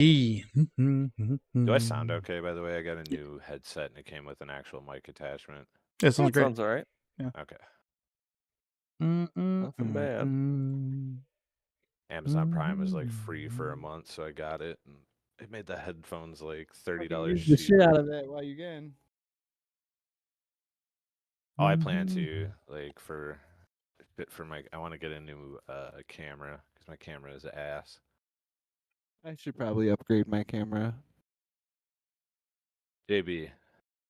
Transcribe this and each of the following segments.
Do I sound okay, by the way? I got a new headset and it came with an actual mic attachment. It sounds That great. sounds all right. Okay. Nothing bad. Amazon Prime was like free for a month, so I got it, and it made the headphones like $30 Use the shit cheaper. out of it while you can. Oh, I plan to like for my. I want to get a new camera because my camera is ass. I should probably upgrade my camera JB,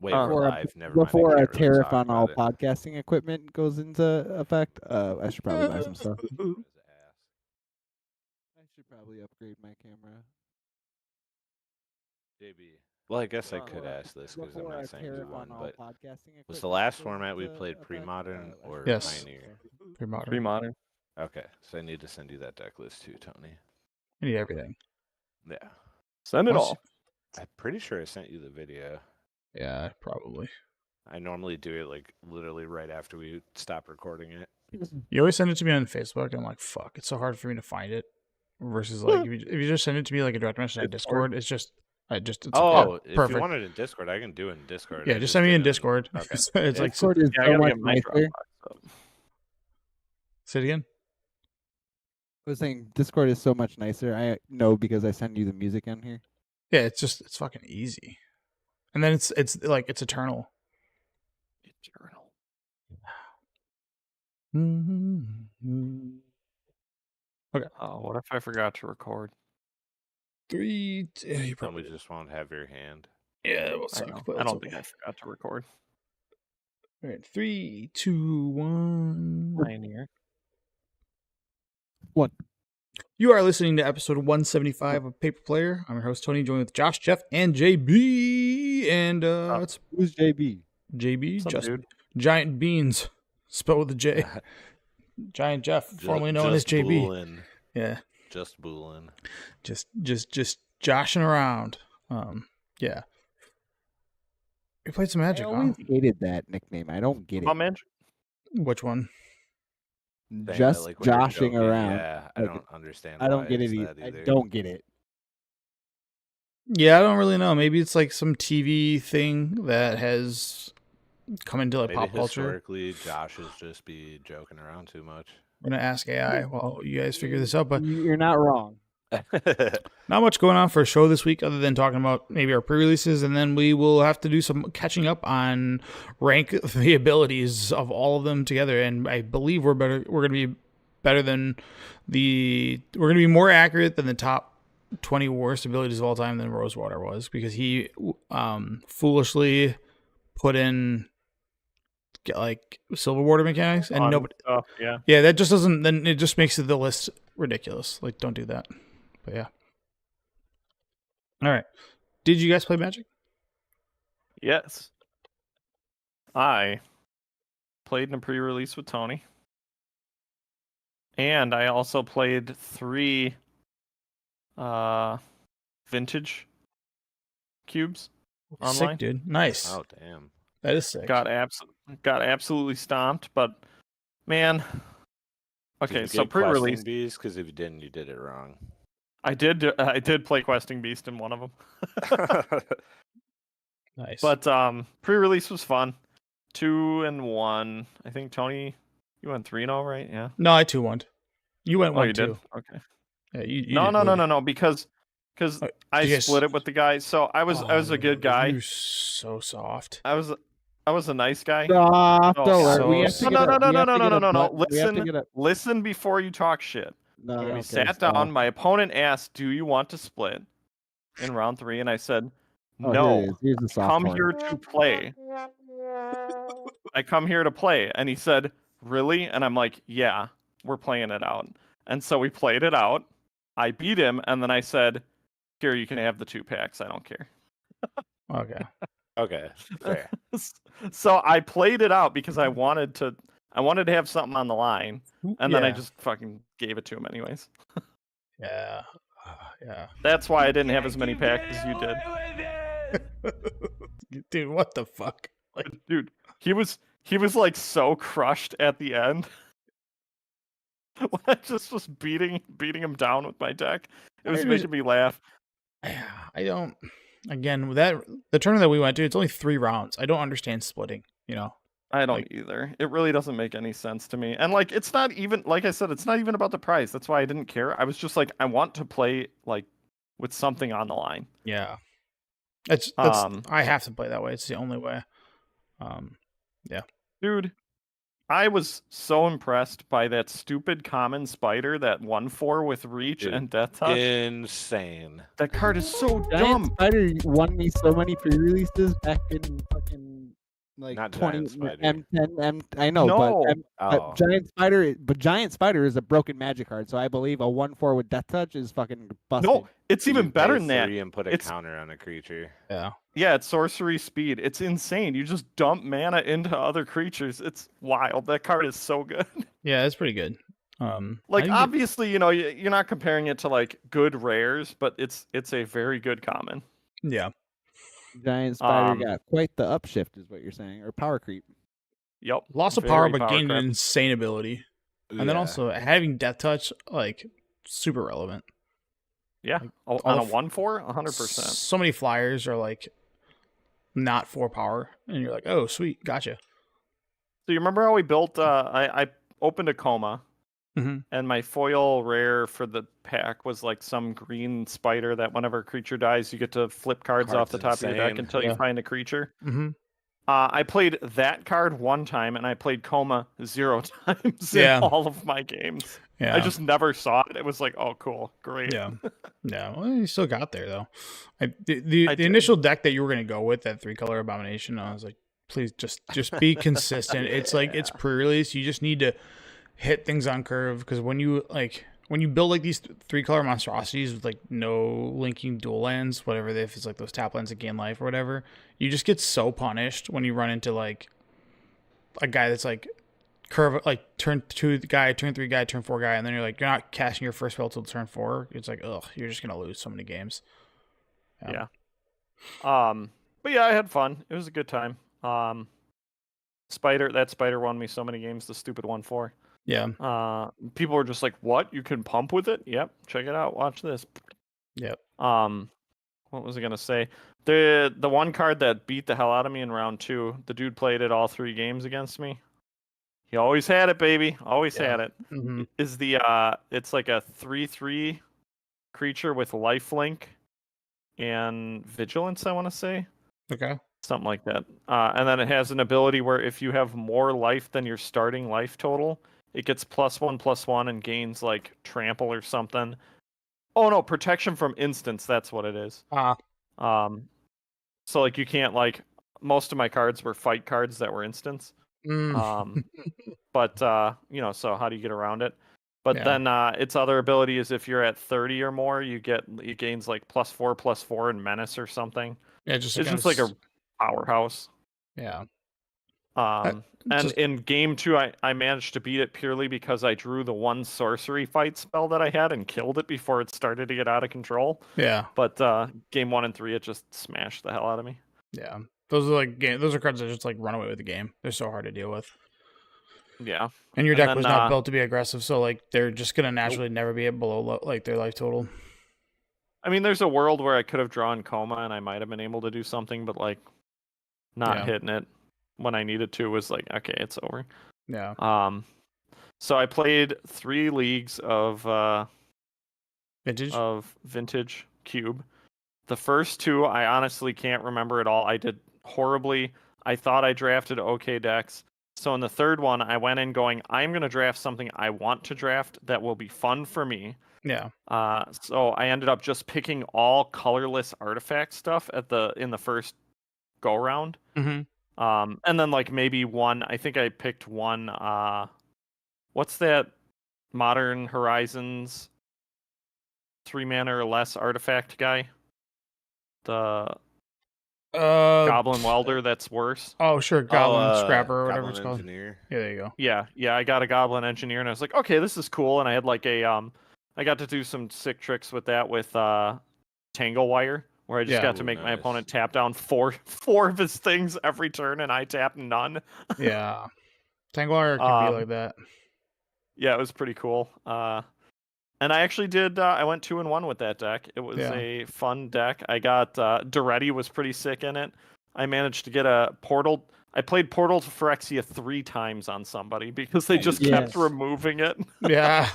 wait, Uh, we're live. Never mind. before I a can't really tariff talk on all about it. podcasting equipment goes into effect. I should probably buy some stuff. Camera's ass. I should probably upgrade my camera. JB. Well, I guess I Uh, could ask this because I'm Before not a saying you tariff won, on all but podcasting equipment was the last goes format we into played effect, pre-modern I or should Yes. Pioneer? Pretty modern. Pretty modern. Okay, so I need to send you that deck list too, Tony. I need everything. Yeah. Send it Once- all. I'm pretty sure I sent you the video. Yeah, probably. I normally do it like literally right after we stop recording it. You always send it to me on Facebook, and I'm like, fuck, it's so hard for me to find it. Versus like if you just send it to me like a direct message on Discord? Discord, it's Oh, if perfect. you want it in Discord, I can do it in Discord. Yeah, I just send me in didn't- Discord. Okay. it's like Discord is Yeah, I so gotta much get my nicer. Dropbox up. say it again. I was saying Discord is so much nicer. I know because I send you the music on here. Yeah, it's fucking easy. And then it's like it's eternal. Eternal. Oh, what if I forgot to record? 3, yeah, you Then we probably just won't have your hand. yeah. Well, I know. I don't think I forgot to record. All right, 3, 2, 1. Pioneer. You are listening to episode 175 of Paper Player. I'm your host Tony, joined with Josh, Jeff, and JB. And it's Who's JB? JB, Some just dude. Giant Beans, spelled with a J. Giant Jeff, formerly known as JB. Boolin. Yeah, Just Boolin. just joshing around. Yeah. We played some Magic. I Huh? always hated that nickname. I don't get My it. man. Which one? Saying that, Just like, when you're joshing joking, around. Yeah, I Like, don't understand. I don't why get it's it. that I either. don't get it. Yeah, I don't really know. Maybe it's like some TV thing that has come into like Maybe pop culture. historically, Josh is just be joking around too much. I'm gonna ask AI while you guys figure this out, but You're not wrong. not much going on for a show this week other than talking about maybe our pre-releases, and then we will have to do some catching up on rank the abilities of all of them together. And I believe we're going to be better than we're going to be more accurate than the top 20 worst abilities of all time than Rosewater was, because he foolishly put in like silver water mechanics and Fun nobody. stuff, yeah. Yeah, that just doesn't. Then it just makes the list ridiculous. Like, don't do that. But yeah. All right. Did you guys play Magic? Yes. I played in a pre-release with Tony. And I also played 3 vintage cubes online. Sick, dude. Nice. Oh damn! That is sick. Got absolutely stomped, but man. Okay, so pre-release. Because if you didn't, you did it wrong. I did play Questing Beast in one of them. Nice. But pre-release was fun. 2-1. I think Tony, you went 3-0, right? Yeah. no, I 2-1'd. You went Oh, 1-2. you did. Okay. Yeah, you No, did good. no. Because I you guys- split it with the guy. So I was a good guy. You're so soft. I was a nice guy. Stop. Oh, Don't worry. so- We have to No, get a- we have to get a no. button. We have to Listen. get a- Listen before you talk shit. No, We okay, sat stop. down. My opponent asked, "Do you want to split in round 3?" And I said, Oh, "No. here it is. Here's the soft Come one. here to play. I come here to play." And he said, "Really?" And I'm like, "Yeah, we're playing it out." And so we played it out. I beat him, and then I said, "Here, you can have the 2 packs. I don't care." Okay. Okay, fair. So I played it out because I wanted to have something on the line, and then I Yeah. just fucking gave it to him anyways. Yeah. Yeah. That's why I didn't have as many packs as you did. Dude, what the fuck? Like, dude, he was like so crushed at the end. When I just was beating him down with my deck. It was I making me laugh. I I don't. Again, with that the tournament that we went to, it's only 3 rounds. I don't understand splitting. I don't Like- either. It really doesn't make any sense to me. And like, it's not even like I said, it's not even about the price. That's why I didn't care. I was just like, I want to play like with something on the line. Yeah, that's Um, I have to play that way. It's the only way. Dude, I was so impressed by that stupid common spider that 1/4 with reach Dude, and death touch. Insane. That card is so Giant dumb. Spider won me so many pre-releases back in fucking like Not 20 Giant Spider. M10. I know, No. Oh. but Giant Spider is a broken magic card, so I believe a 1/4 with death touch is fucking busted. No, it's You even pay better than that. 3 and put a It's- counter on a creature. Yeah. Yeah, it's sorcery speed. It's insane. You just dump mana into other creatures. It's wild. That card is so good. Yeah, it's pretty good. Like I think obviously, you're not comparing it to like good rares, but it's a very good common. yeah. Giant Spider Um, got quite the upshift, is what you're saying, or power creep. Yep. Loss of power, very but gained an crept. insane ability. And then Yeah. also having death touch, like super relevant. Yeah. On all a f- 1/4, 100%. So many flyers are like not 4 power, and you're like, oh sweet, gotcha. So you remember how we built? I opened a coma, Mhm. and my foil rare for the pack was like some green spider that whenever a creature dies, you get to flip cards off the Card's top of your deck insane. until Yeah. you find a creature. Mm-hmm. I played that card one time, and I played coma 0 times Yeah. in all of my games. Yeah. I just never saw it. It was like, oh, cool, great. Yeah. Yeah. Well, you still got there though. The I did. initial deck that you were gonna go with, that 3-color abomination, I was like, please just be consistent. It's like it's pre-release. You just need to hit things on curve, because when you build like these 3-color monstrosities with like no linking dual lands, whatever, if it's like those tap lands that gain life or whatever, you just get so punished when you run into like a guy that's like curve, like turn 2 guy, turn 3 guy, turn 4 guy, and then you're like, you're not casting your first spell till turn 4. It's like, ugh, you're just gonna lose so many games. Yeah. But yeah, I had fun. It was a good time. That spider won me so many games. The stupid 1/4. Yeah. People were just like, "What? You can pump with it?" Yep. Check it out. Watch this. Yep. What was I gonna say? The one card that beat the hell out of me in round 2. The dude played it all 3 games against me. He always had it, baby. Always Yeah. had it. Mm-hmm. Is the it's like a 3/3 creature with lifelink and vigilance, I want to say. Okay. Something like that. And then it has an ability where if you have more life than your starting life total, it gets +1/+1 and gains like trample or something. Oh no, protection from instants, that's what it is. So like you can't, like, most of my cards were fight cards that were instants. But so how do you get around it? But Yeah. then its other ability is if you're at 30 or more, it gains like +4/+4 and menace or something. Yeah. Just It's just like a powerhouse. yeah. And just- in game 2, I managed to beat it purely because I drew the one sorcery fight spell that I had and killed it before it started to get out of control. Yeah. But game 1 and 3, it just smashed the hell out of me. Yeah. Those are those are cards that just like run away with the game. They're so hard to deal with. Yeah. And your And deck then, was not built to be aggressive, so like they're just gonna naturally never be below like their life total. I mean, there's a world where I could have drawn Coma and I might have been able to do something, but like not Yeah. hitting it when I needed to was like, okay, it's over. Yeah. So I played 3 leagues of Vintage. Vintage Cube. The first 2, I honestly can't remember at all. I did horribly. I thought I drafted okay decks. So in the third one, I went in going, I'm going to draft something I want to draft that will be fun for me. Yeah. So I ended up just picking all colorless artifact stuff in the first go round. Mm-hmm. And then like maybe one, I think I picked one, what's that Modern Horizons 3 mana or less artifact guy? The Goblin Welder that's worse. Oh, sure. Goblin Scrapper or whatever Goblin it's called. Engineer. Yeah, there you go. Yeah, I got a Goblin Engineer and I was like, okay, this is cool. And I had like I got to do some sick tricks with that with Tangle Wire, where I just Yeah. got to Ooh, make my nice. opponent tap down four of his things every turn and I tapped none. Yeah. Tangwire can be Um, like that. Yeah, it was pretty cool. And I actually did. I went 2-1 with that deck. It was Yeah. a fun deck. I got Duretti was pretty sick in it. I managed to get a Portal. I played Portal to Phyrexia 3 times on somebody because they just kept Yes. removing it. Yeah.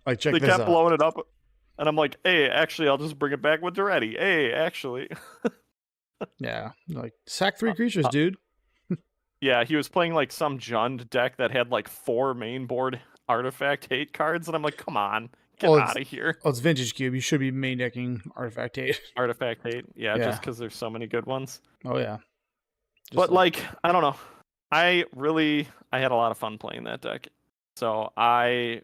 Like, check They this kept out. blowing it up, and I'm like, hey, actually, I'll just bring it back with Duretti. Hey, actually. Yeah. Like, sack 3 creatures, dude. Yeah, he was playing like some Jund deck that had like 4 main board artifact hate cards, and I'm like, come on, get Well, it's- out of here. Oh, it's Vintage Cube. You should be main decking Artifact 8. Artifact hate, yeah, Yeah. just because there's so many good ones. Oh, yeah. Just But like, I don't know. I had a lot of fun playing that deck. So I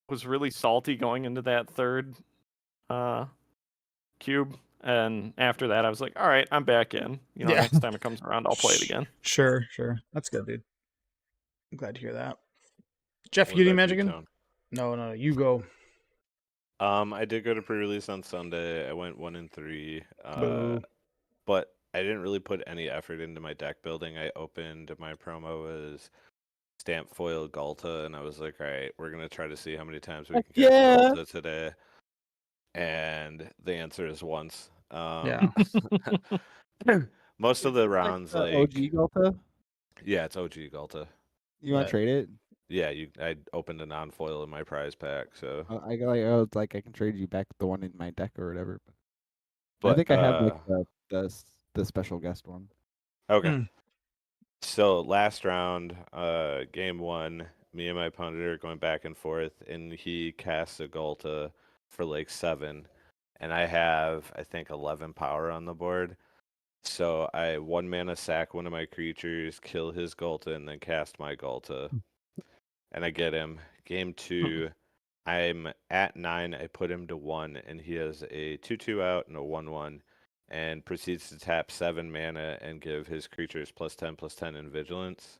was really salty going into that third cube. And after that I was like, all right, I'm back in. You know, Yeah. next time it comes around, I'll play it again. Sure. That's good, dude. I'm glad to hear that. Jeff, What you getting about Magic in? Tone? No, you go. I did go to pre-release on Sunday. I went 1-3. Boo. But I didn't really put any effort into my deck building. I opened my promo as Stamp Foil Galta, and I was like, all right, we're gonna try to see how many times we Heck can catch yeah. Galta today. And the answer is once. Yeah. Most of the rounds, like, OG Galta. yeah, it's OG Galta. You want Yeah. to trade it? Yeah, I opened a non-foil in my prize pack, so. I got like, oh, it's like I can trade you back the one in my deck or whatever. But I think I have like the special guest one. Okay. Hmm. So last round, game 1, me and my opponent are going back and forth, and he casts a Galta for like 7, and I have, I think, 11 power on the board. So I 1 mana sack one of my creatures, kill his Galta, and then cast my Galta. And I get him. Game 2, I'm at 9, I put him to 1, and he has a 2/2 out and a 1/1. And proceeds to tap 7 mana and give his creatures +10/+10 in vigilance.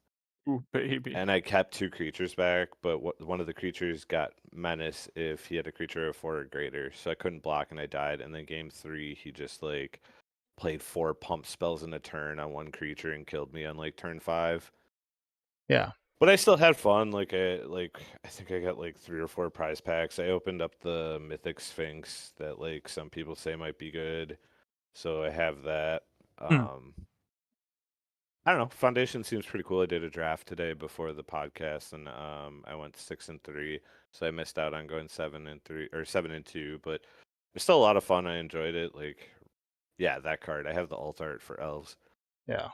Ooh, baby. And I kept 2 creatures back, but one of the creatures got menace if he had a creature of 4 or greater, so I couldn't block and I died. And then game 3, he just like played 4 pump spells in a turn on one creature and killed me on like turn 5. Yeah. But I still had fun. I think I got like 3 or 4 prize packs. I opened up the Mythic Sphinx that like some people say might be good. So I have that. I don't know. Foundation seems pretty cool. I did a draft today before the podcast, and I went 6-3, so I missed out on going 7-3 or 7-2. But it's still a lot of fun. I enjoyed it. Like, yeah, that card. I have the alt art for elves. Yeah.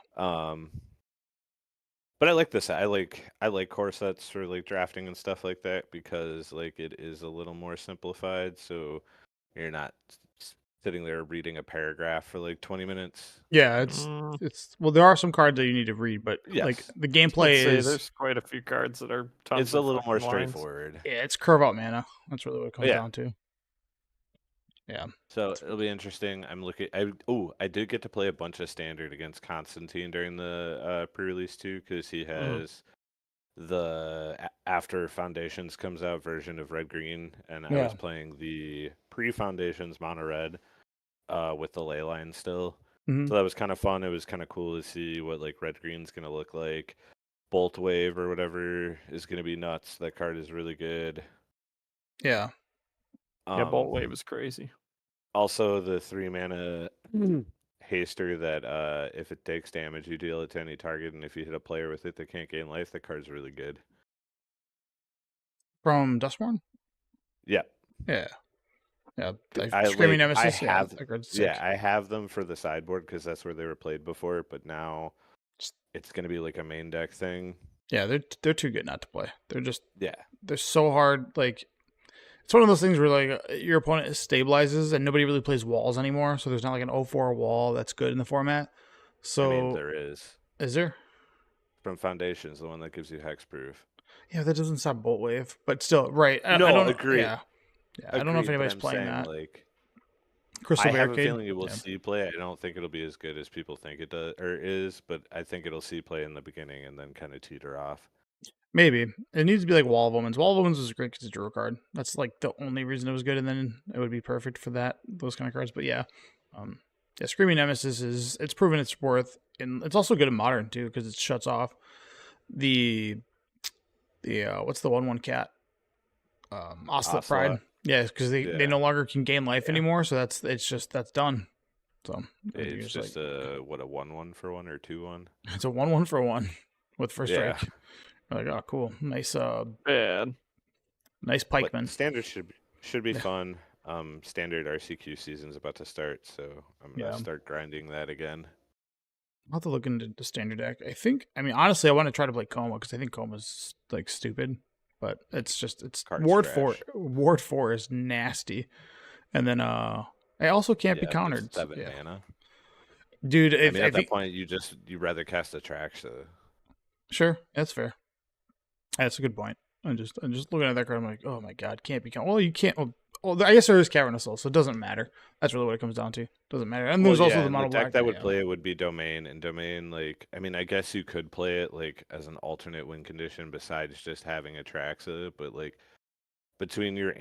But I like this. I like core sets for like drafting and stuff like that because like it is a little more simplified. So you're not sitting there reading a paragraph for like 20 minutes. Yeah, it's well, there are some cards that you need to read, but like Yes. the gameplay is there's quite a few cards that are tons It's a of little more fucking lines. straightforward. yeah, it's curve out mana. That's really what it comes Yeah. down to. Yeah. So it'll be interesting. I'm looking. I did get to play a bunch of standard against Constantine during the pre-release too, because he has the after Foundations comes out version of Red Green, and I was Yeah. playing the pre-Foundations mono red with the ley line still. Mhm. So that was kind of fun. It was kind of cool to see what like Red Green's gonna look like. Bolt Wave or whatever is gonna be nuts. That card is really good. Yeah. Yeah, Bolt Wave is crazy. Also, the 3 mana haster that if it takes damage, you deal it to any target, and if you hit a player with it that can't gain life, that card's really good. From Dustborn? Yeah. Yeah. Yeah. I Screaming like- I Nemesis. Yeah, have- that card's Yeah, sick. I have them for the sideboard because that's where they were played before, but now it's going to be like a main deck thing. Yeah, they're too good not to play. Yeah. They're so hard. Like, it's one of those things where like your opponent stabilizes and nobody really plays walls anymore. So there's not like an 0-4 wall that's good in the format. So I mean, there is. is there? From Foundations, the one that gives you hexproof. Yeah, that doesn't stop Bolt Wave, but still, right? I No, don't agree. Yeah, I don't know if Agreed, but anybody's I'm playing saying, that. Like, Crystal I have a Barricade. feeling it will Yeah. see play. I don't think it'll be as good as people think it does or is, but I think it'll see play in the beginning and then kind of teeter off. Maybe it needs to be like Wall of Omens. Wall of Omens was great because it's a draw card. That's like the only reason it was good, and then it would be perfect for those kind of cards. But yeah, Screaming Nemesis it's proven its worth, and it's also good in Modern too because it shuts off the what's the 1/1 cat? Ocelot Ocelot. Pride. Yeah, because they Yeah. no longer can gain life Yeah. anymore, so that's done. So It's you're just a 1-1 for one or 2-1. it's a 1-1 for one with first Yeah. strike. You're like, oh, cool, nice, Bad. nice But pikeman. standard should be Yeah. fun. Standard RCQ season's about to start, so I'm gonna Yeah. start grinding that again. I'll have to look into the standard deck. I mean, honestly, I want to try to play Coma because I think Coma's like stupid, but it's Card's Ward trash. 4 is nasty, and then I also can't be Yeah, countered. 7 Yeah. mana. Dude. I mean, I at that think point, you rather cast Atraxa. sure, that's fair. That's a good point. I'm just looking at that card. I'm like, oh my god, can't be countered. Well, you can't. Well, I guess there is Cavern of Souls, so it doesn't matter. That's really what it comes down to. Doesn't matter. And there's Well, also yeah, the and mono the deck black that would yeah. play it would be Domain, and Domain, like, I mean, I guess you could play it like as an alternate win condition besides just having Atraxa, but like between your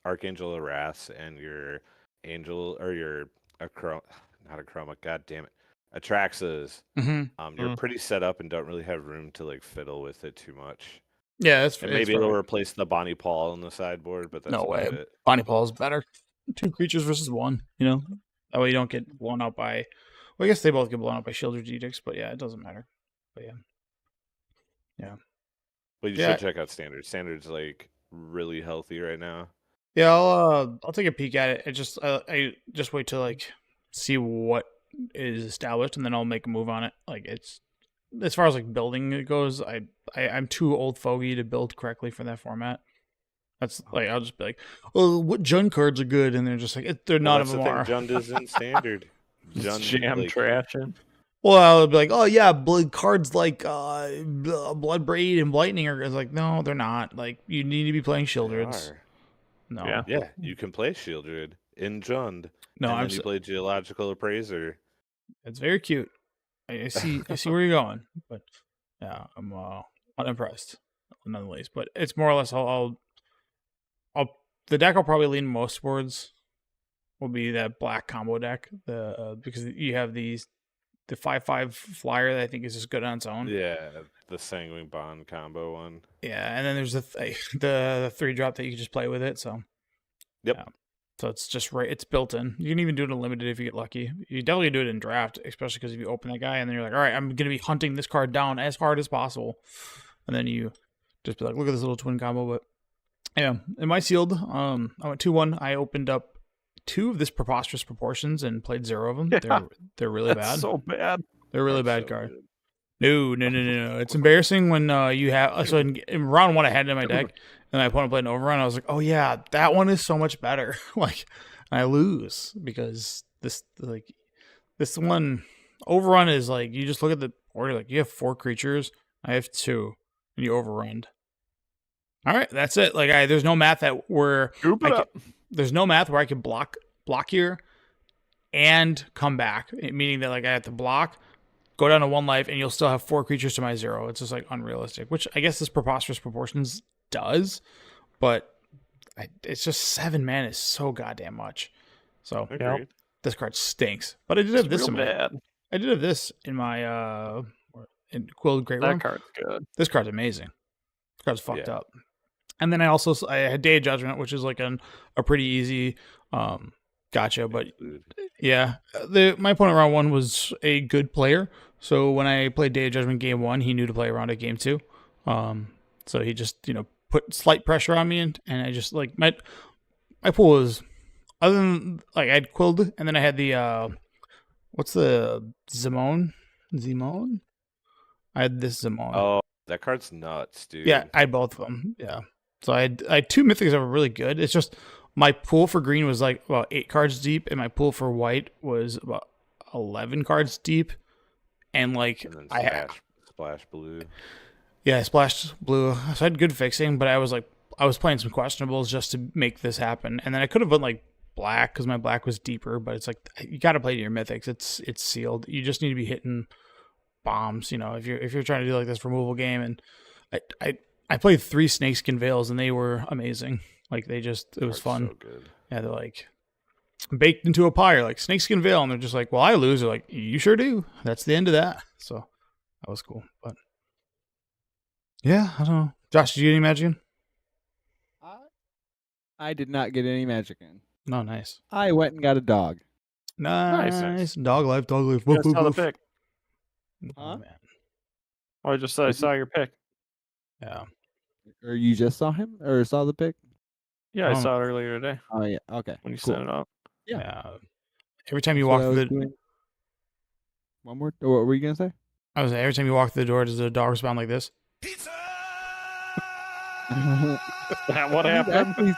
Archangel of Wrath and your Angel or your not Achroma, god damn it, Atraxas, Mm-hmm. you're pretty set up and don't really have room to like fiddle with it too much. Yeah, that's And fair. maybe it'll replace the Bonnie Paul on the sideboard, but that's No way. about it. Bonnie Paul is better. 2 creatures versus 1, you know? That way you don't get blown out by... Well, I guess they both get blown out by Shieldred's Edicts, but yeah, it doesn't matter. But yeah. But you Yeah. should check out Standard. Standard's like really healthy right now. Yeah, I'll take a peek at it. I just wait to like see what is established, and then I'll make a move on it. Like it's as far as like building it goes, I'm too old fogey to build correctly for that format. That's like I'll just be like, oh, what Jund cards are good, and they're just like they're none of them are. Jund is in Standard. Just Jund, jam like, trashing. Well, I'll be like, oh yeah, cards like Bloodbraid and Lightning are. It's like no, they're not. Like you need to be playing they Shieldreds. are. No, Yeah. Yeah, you can play Shieldred in Jund. no, and I'm. then you play Geological Appraiser. It's very cute. I see where you're going, but yeah, I'm unimpressed nonetheless. But it's more or less I'll the deck I'll probably lean most towards will be that black combo deck. Because you have the 5/5 flyer that I think is just good on its own. Yeah, the Sanguine Bond combo one. Yeah, and then there's the 3-drop that you can just play with it. So Yep. yeah. So it's just right. It's built in. You can even do it in limited if you get lucky. You definitely do it in draft, especially because if you open that guy and then you're like, all right, I'm gonna be hunting this card down as hard as possible, and then you just be like, look at this little twin combo. But yeah, in my sealed, I went 2-1. I opened up 2 of this preposterous proportions and played 0 of them. Yeah. They're really That's bad. so bad. They're a really That's bad so card. good. No. It's embarrassing when you have. So in round 1, I had it in my deck, and my opponent played an overrun. I was like, oh yeah, that one is so much better. Like, I lose because this one overrun is like you just look at the order, like you have 4 creatures, I have 2, and you overrun. All right, that's it. Like there's no math Scoop it up. there's no math where I can block here and come back, meaning that like I have to block, go down to 1 life, and you'll still have 4 creatures to my 0. It's just like unrealistic, which I guess this preposterous proportions does, but it's just 7 mana is so goddamn much. So Agreed. this card stinks. But I did have It's this real in my bad. I did have this in my in Quilled Great Worm. That card's good. This card's amazing. This card's fucked Yeah. up. And then I had Day of Judgment, which is like a pretty easy gotcha. But Dude. yeah, my opponent round 1 was a good player. So when I played Day of Judgment game 1, he knew to play around at game 2. So he just put slight pressure on me, and I just like my pool was other than like I had Quilled, and then I had the what's the Zimone? I had this Zimone. Oh, that card's nuts, dude. Yeah, I had both of them. Yeah. So I had 2 mythics that were really good. It's just my pool for green was like about 8 cards deep, and my pool for white was about 11 cards deep. And like And then I splash blue. yeah, I splashed blue. So I had good fixing, but I was playing some questionables just to make this happen. And then I could have went like black because my black was deeper, but it's like you got to play to your mythics. It's sealed. You just need to be hitting bombs, if you're trying to do like this removal game. And I played 3 Snakeskin Veils, and they were amazing. Like it was Card's fun. So good. Yeah, they're like baked into a pie, like Snakeskin Veil, and they're just like, well, I lose. They're like, you sure do. That's the end of that. So that was cool. But yeah, I don't know. Josh, did you get any Magic? I did not get any magic in. No, nice. I went and got a dog. Nice. Dog life, dog life. You Woof, guys woof, saw the woof. pic. Oh, Huh? man. Oh, I just said I saw your pic. Yeah. Or you just saw him, or saw the pic? Yeah, I Um, saw it earlier today Oh yeah. Okay. when you cool. sent it out. Yeah. Yeah. Every time you That's what walk I through was the doing. One more. What were you gonna say? every time you walk through the door, does the dog respond like this? That what happened?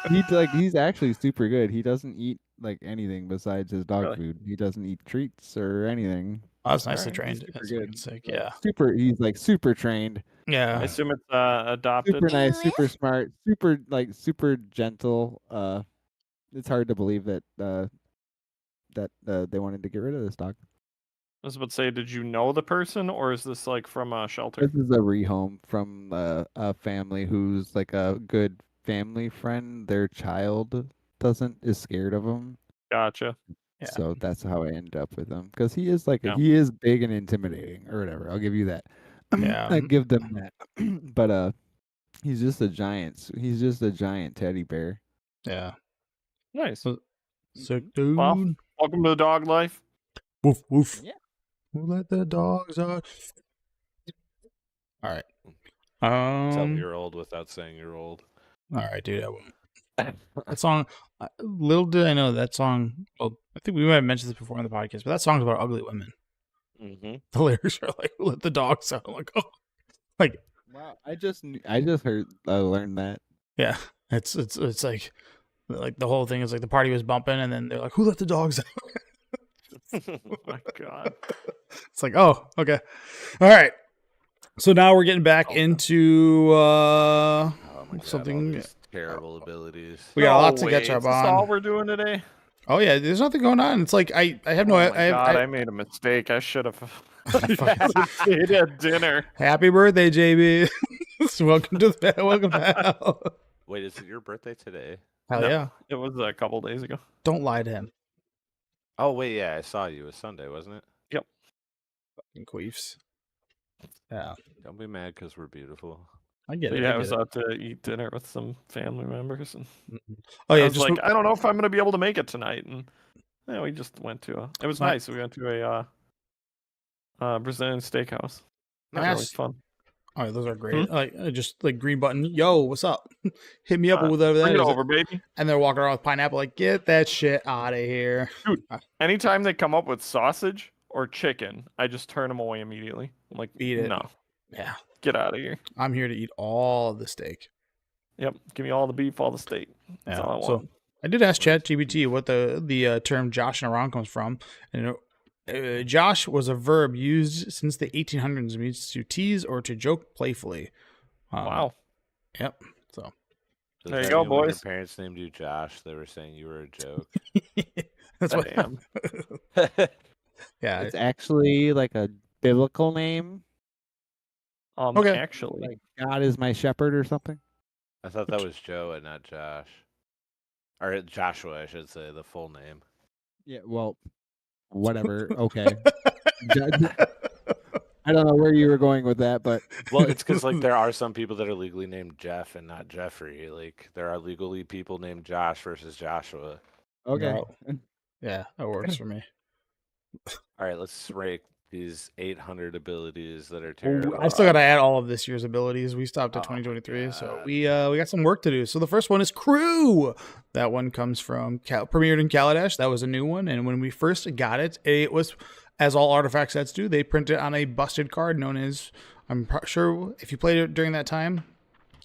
He's actually super good. He doesn't eat like anything besides his dog Really? food. He doesn't eat treats or anything. Oh, that's nicely Alright, trained. he's super That's good. fucking sick. Yeah. He's like super trained, I Yeah. assume it's adopted. super nice, super smart, super gentle. It's hard to believe that they wanted to get rid of this dog. I was about to say, did you know the person, or is this like from a shelter? This is a rehome from a family who's like a good family friend. Their child is scared of him. Gotcha. Yeah. So that's how I ended up with him, because he is Yeah. he is big and intimidating or whatever. I'll give you that. Yeah. I give them that. But he's just a giant. He's just a giant teddy bear. Yeah. Nice. Sick dude. Well, welcome to the dog life. Woof woof. Yeah. Who let the dogs out? All right. Tell Um. you're old without saying you're old. All right, dude. I won't. That song. Little did I know that song. Well, I think we might have mentioned this before in the podcast, but that song's about ugly women. Mm-hmm. The lyrics are like, "Who let the dogs out?" I'm like, oh, like Wow. I just learned that. yeah. It's like the whole thing is like the party was bumping, and then they're like, "Who let the dogs out?" Oh my god. It's like, oh, okay, all right. So now we're getting back Okay. into Oh my god, something. all these terrible abilities. We got a lot to No catch way, up is this all on. we're doing today? Oh yeah, there's nothing going on. It's like I have no. Oh my god, I I made a mistake. I should have Fucking- stayed at dinner. Happy birthday, JB. welcome to hell. Wait, is it your birthday today? Hell No. yeah! It was a couple days ago. Don't lie to him. Oh wait, yeah, I saw you. It was Sunday, wasn't it? Fucking queefs. Yeah, Don't be mad because we're beautiful. I get But it. yeah, I I was get it. out to eat dinner with some family members, and Oh I yeah, was just like, I don't know if I'm gonna be able to make it tonight. And yeah, we just went to it was Right. nice. We went to a Brazilian steakhouse. That was really Nice. fun. Oh, those are great. Like just like green button. Yo, what's up? Hit me up with whatever that Bring it is. over, baby. And they're walking around with pineapple. Like, get that shit out of here. Anytime they come up with sausage or chicken, I just turn them away immediately. I'm like, Eat it. no, Yeah, get out of here. I'm here to eat all of the steak. Yep, give me all the beef, all the steak. That's Yeah. all I So want. I did ask ChatGPT what the term "Josh and around" comes from, and Josh was a verb used since the 1800s. It means to tease or to joke playfully. Wow. Yep. So Does There you that go, mean when boys. Your parents named you Josh. They were saying you were a joke. that's what. Damn. Yeah. It's actually like a biblical name. Okay. Actually, Like God is my shepherd or something. I thought that was Joe and not Josh, or Joshua, I should say, the full name. Yeah. Well, whatever. Okay. I don't know where you were going with that, but Well, it's because like there are some people that are legally named Jeff and not Jeffrey. Like there are legally people named Josh versus Joshua. okay. No. Yeah, that works for me. All right, let's rank these 800 abilities that are Well, terrible. I still got to add all of this year's abilities. We stopped at Oh my 2023, so God. we got some work to do. So the first one is Crew. That one comes from premiered in Kaladesh. That was a new one, and when we first got it, it was, as all artifact sets do, they print it on a busted card known as. I'm sure if you played it during that time,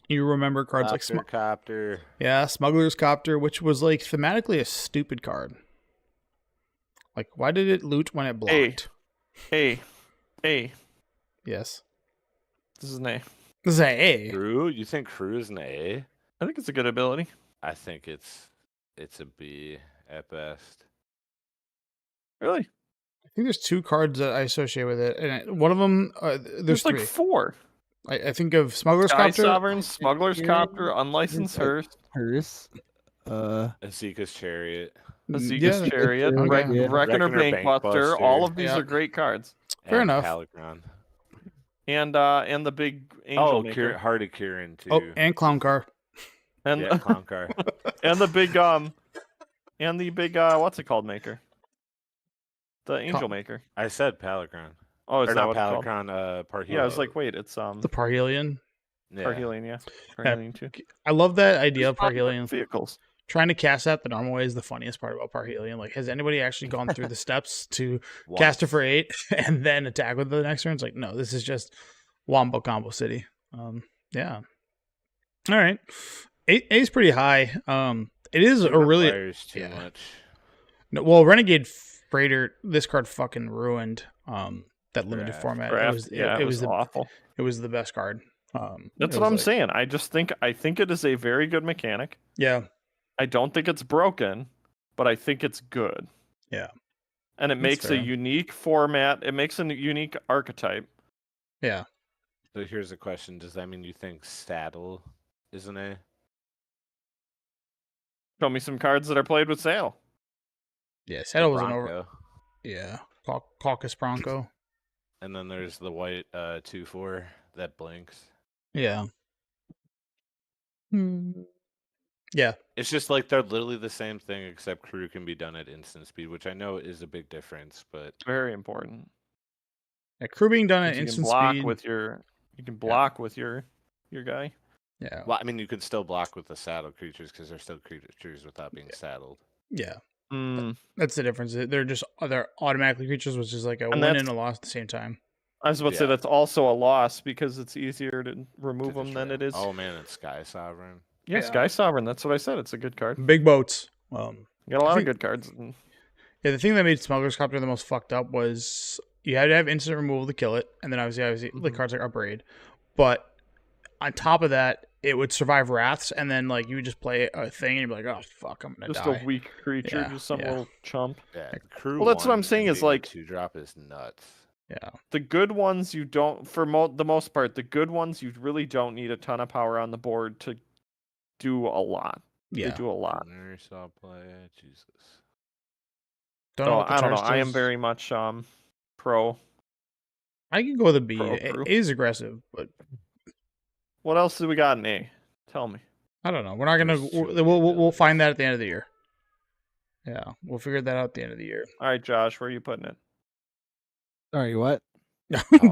you remember cards like Copter. Smuggler's Copter, which was like thematically a stupid card. Like, why did it loot when it blocked? hey, Yes, this is an A. this is a A. Crew? You think Crew is an A? I think it's a good ability. I think it's a B at best. Really? I think there's two cards that I associate with it, and one of them there's like three. 4. I think of Smuggler's Sky Copter. Sovereign, Smuggler's Here- Copter, Unlicensed here's Hearse, Hearse. Azeka's Chariot. Azeka's Yeah, Chariot, okay. Reckoner Reckoner Bankbuster. All of these Yeah. are great cards. Fair and enough. Palicron. And the big angel Oh, maker. Hardy Kieran too. Oh, and Clown Car. And Yeah, clown car. and the big what's it called maker? The angel maker. I said Palicron. Oh, is Or that not what it's called? Palicron, Parhelion. Yeah, I was like, wait, it's The Parhelion. yeah. Parhelion, yeah. Parhelion too. I love that idea of There's Parhelion. vehicles. Trying to cast that the normal way is the funniest part about Parhelion. Like, has anybody actually gone through the steps to cast it for 8 and then attack with the next turn? It's like, no, this is just Wombo Combo City. Yeah. All right. 8 is pretty high. It is It a really requires too yeah. much. No, well, Renegade Freighter, this card fucking ruined that limited Draft. format. Draft, it was awful. It was the best card. That's what I'm saying. I think it is a very good mechanic. Yeah. I don't think it's broken, but I think it's good. Yeah. And it That's makes fair. a unique format. It makes a unique archetype. Yeah. So here's a question: does that mean you think Saddle is an A? Show me some cards that are played with sail. Yeah. Saddle was an over. Bronco. Yeah. Caucus Bronco. And then there's the white 2/4 that blinks. Yeah. Yeah. It's just like they're literally the same thing, except crew can be done at instant speed, which I know is a big difference, but Very important. Yeah, crew being done at You can instant block speed. with your. You can block with your guy. Yeah. well, I mean, you could still block with the saddle creatures because they're still creatures without being saddled. Yeah. Mm. That's the difference. They're automatically creatures, which is like a win and a loss at the same time. I was about to say that's also a loss because it's easier to remove To them than destroy. it is. Oh man, it's Sky Sovereign. Yeah, Sky Sovereign. That's what I said. It's a good card. Big boats. You got a lot I of good cards. Yeah, the thing that made Smuggler's Copter the most fucked up was you had to have instant removal to kill it, and then obviously the cards like Upbraid. But on top of that, it would survive wraths, and then like you would just play a thing, and you'd be like, "Oh fuck, I'm gonna Just die." a weak creature, Yeah, just some yeah. little chump. Yeah, crew. Well, that's what I'm one saying and is, being a like- 2-drop is nuts. Yeah, The good ones you don't, for the most part, the good ones you really don't need a ton of power on the board to do a lot. yeah. They do a lot. Never saw play. Jesus. Don't know So what the I don't know. charge I am does. very much pro. I can go with a B. pro A crew. is aggressive, but What else do we got in A? Tell me. I don't know. We're not gonna. There's too many We'll find abilities. that at the end of the year. Yeah, we'll figure that out at the end of the year. All right, Josh, where are you putting it? Sorry, what?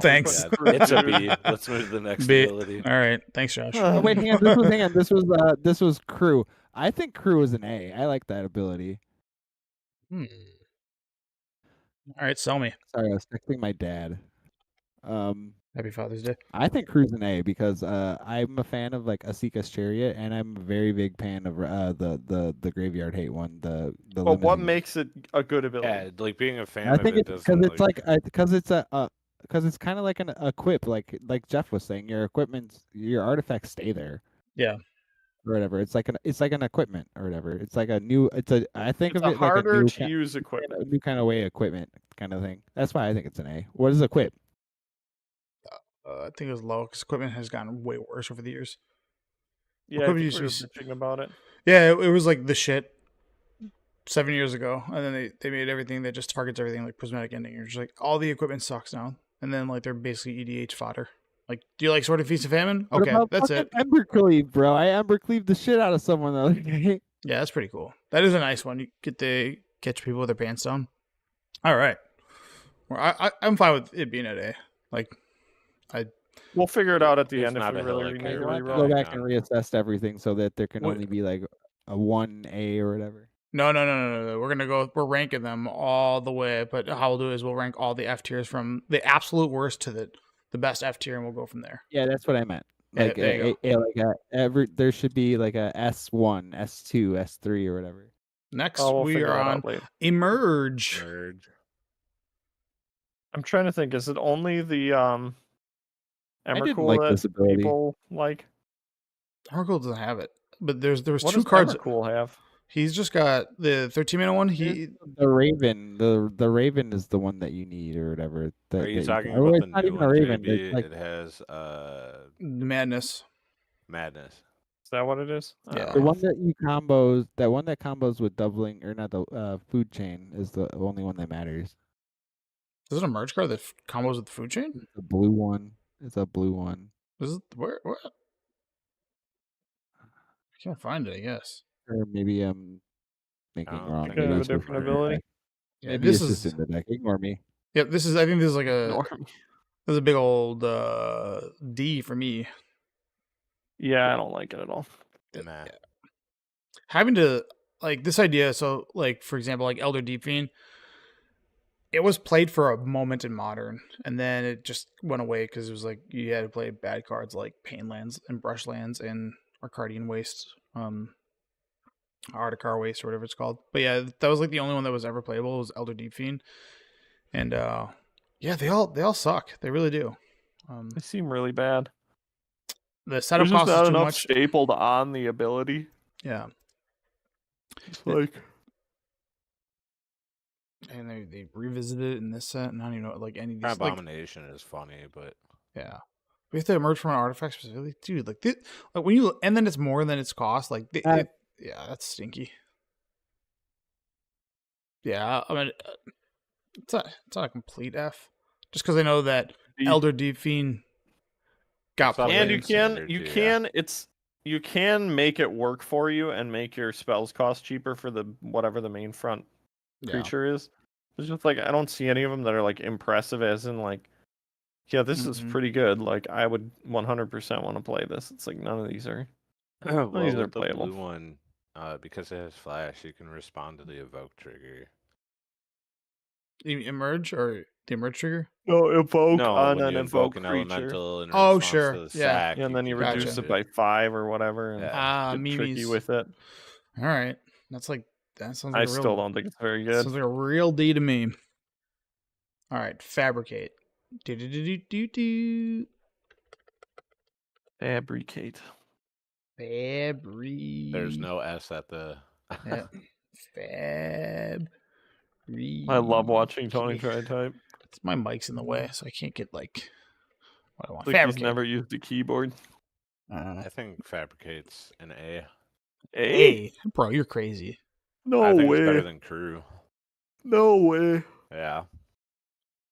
Thanks. Yeah, it's a B. Let's move to the next B. ability. All right, thanks, Josh. Oh, wait, hang on. This was crew. I think crew is an A. I like that ability. All right, sell me. Sorry, I was texting my dad. Happy Father's Day. I think crew's an A because I'm a fan of like Asika's Chariot, and I'm a very big fan of the Graveyard Hate one. The Well, what limited. makes it a good ability? Yeah, like being a fan I of think it it's doesn't. because it's like because it's because it's kind of like an equip, like Jeff was saying. Your artifacts stay there. Yeah. Or whatever. It's like an equipment or whatever. It's like I think It's of a it harder like a to use equipment. a new kind of way equipment kind of thing. That's why I think it's an A. What is equip? I think it was low because equipment has gotten way worse over the years. Yeah, I Equipment think we used were to bitching about it. Yeah, it was like the shit 7 years ago, and then they made everything that just targets everything like prismatic ending. You're just like all the equipment sucks now, and then like they're basically EDH fodder. Like, do you like Sword of Feast and Famine? What Okay, about that's fucking it. Ember Cleave, bro. I Ember Cleave the shit out of someone the other day. Yeah, that's pretty cool. That is a nice one. You get to catch people with their pants down. All right, well, I'm fine with it being at A. Like, We'll figure it out at the It's end if not we a really Helicarrier. need to You'll have to reroll. Go back and reassess everything so that there can Wait. only be like a 1A or whatever. no. We're ranking them all the way. But how we'll do is we'll rank all the F tiers from the absolute worst to the best F tier, and we'll go from there. Yeah, that's what I meant. Yeah, Like, there you there should be like a S1, S2, S3 or whatever. Next, Oh, we'll we figure are that on out later. Emerge. Merge. I'm trying to think. Is it only the I didn't Emrakul like that this ability. people like? Oracle doesn't have it, but there was What two does cards. Emrakul have? He's just got the 13-mana one. The Raven, the Raven is the one that you need or whatever. Are you talking oh, about it's the not new even a one, Raven. JB? It's like It has the Madness. Madness. Is that what it is? Yeah. the one that you combos. That one that combos with doubling or not the food chain is the only one that matters. Is it a merge card that combos with the food chain? It's a blue one. It's a blue one. Is it where? What? Can't find it, I guess. Or maybe I'm thinking don't wrong. think Could Maybe have a it's just different in the ability. deck. Yeah, Maybe this it's just is. in the deck. Ignore me. Yep, this is. I think this is like a. Ignore me. There's a big old D for me. Yeah, I don't like it at all. Nah. Having to like this idea. So, like for example, like Elder Deep Fiend, it was played for a moment in Modern, and then it just went away because it was like you had to play bad cards like Painlands and Brushlands and Arcadian Waste, Articar Waste or whatever it's called. But yeah, that was like the only one that was ever playable was Elder Deep Fiend, and yeah, they all suck. They really do. They seem really bad. The setup There's just cost is not too enough much. stapled on the ability. Yeah, It's like and they revisited it in this set, and I don't even know like any of these. Like, Abomination is funny, but yeah, we have to emerge from an artifact specifically, dude. Like, like when you and then it's more than its cost. Like, yeah, that's stinky. Yeah, I mean, it's not a complete F. Just because I know that Elder Deep Fiend got It's and you Playing standard can too, you can make it work for you and make your spells cost cheaper for the whatever the main front creature is. It's just like I don't see any of them that are like impressive as in like, yeah, this is pretty good. Like I would 100% want to play this. It's like none of these are. well, these are with the playable. blue one, because it has flash, you can respond to the evoke trigger. Emerge or the emerge trigger. No, evoke No, on when an you evoke invoke an creature. elemental in Oh, response sure. to the Yeah. sack, Yeah, and then you can reduce Gotcha. it by 5 or whatever, and Yeah. get tricky Mimi's. with it. All right, that sounds like I a real, still don't think it's very good. sounds like a real D to me. All right, fabricate. Do. Fabricate. There's no S at the. Yeah. Fab. I love watching Tony try type. My mic's in the way, so I can't get like what I want. Like he's Fabricate. never used a keyboard. I think fabricates an A. Hey, bro, you're crazy. No I think way. it's better than crew. No way. Yeah.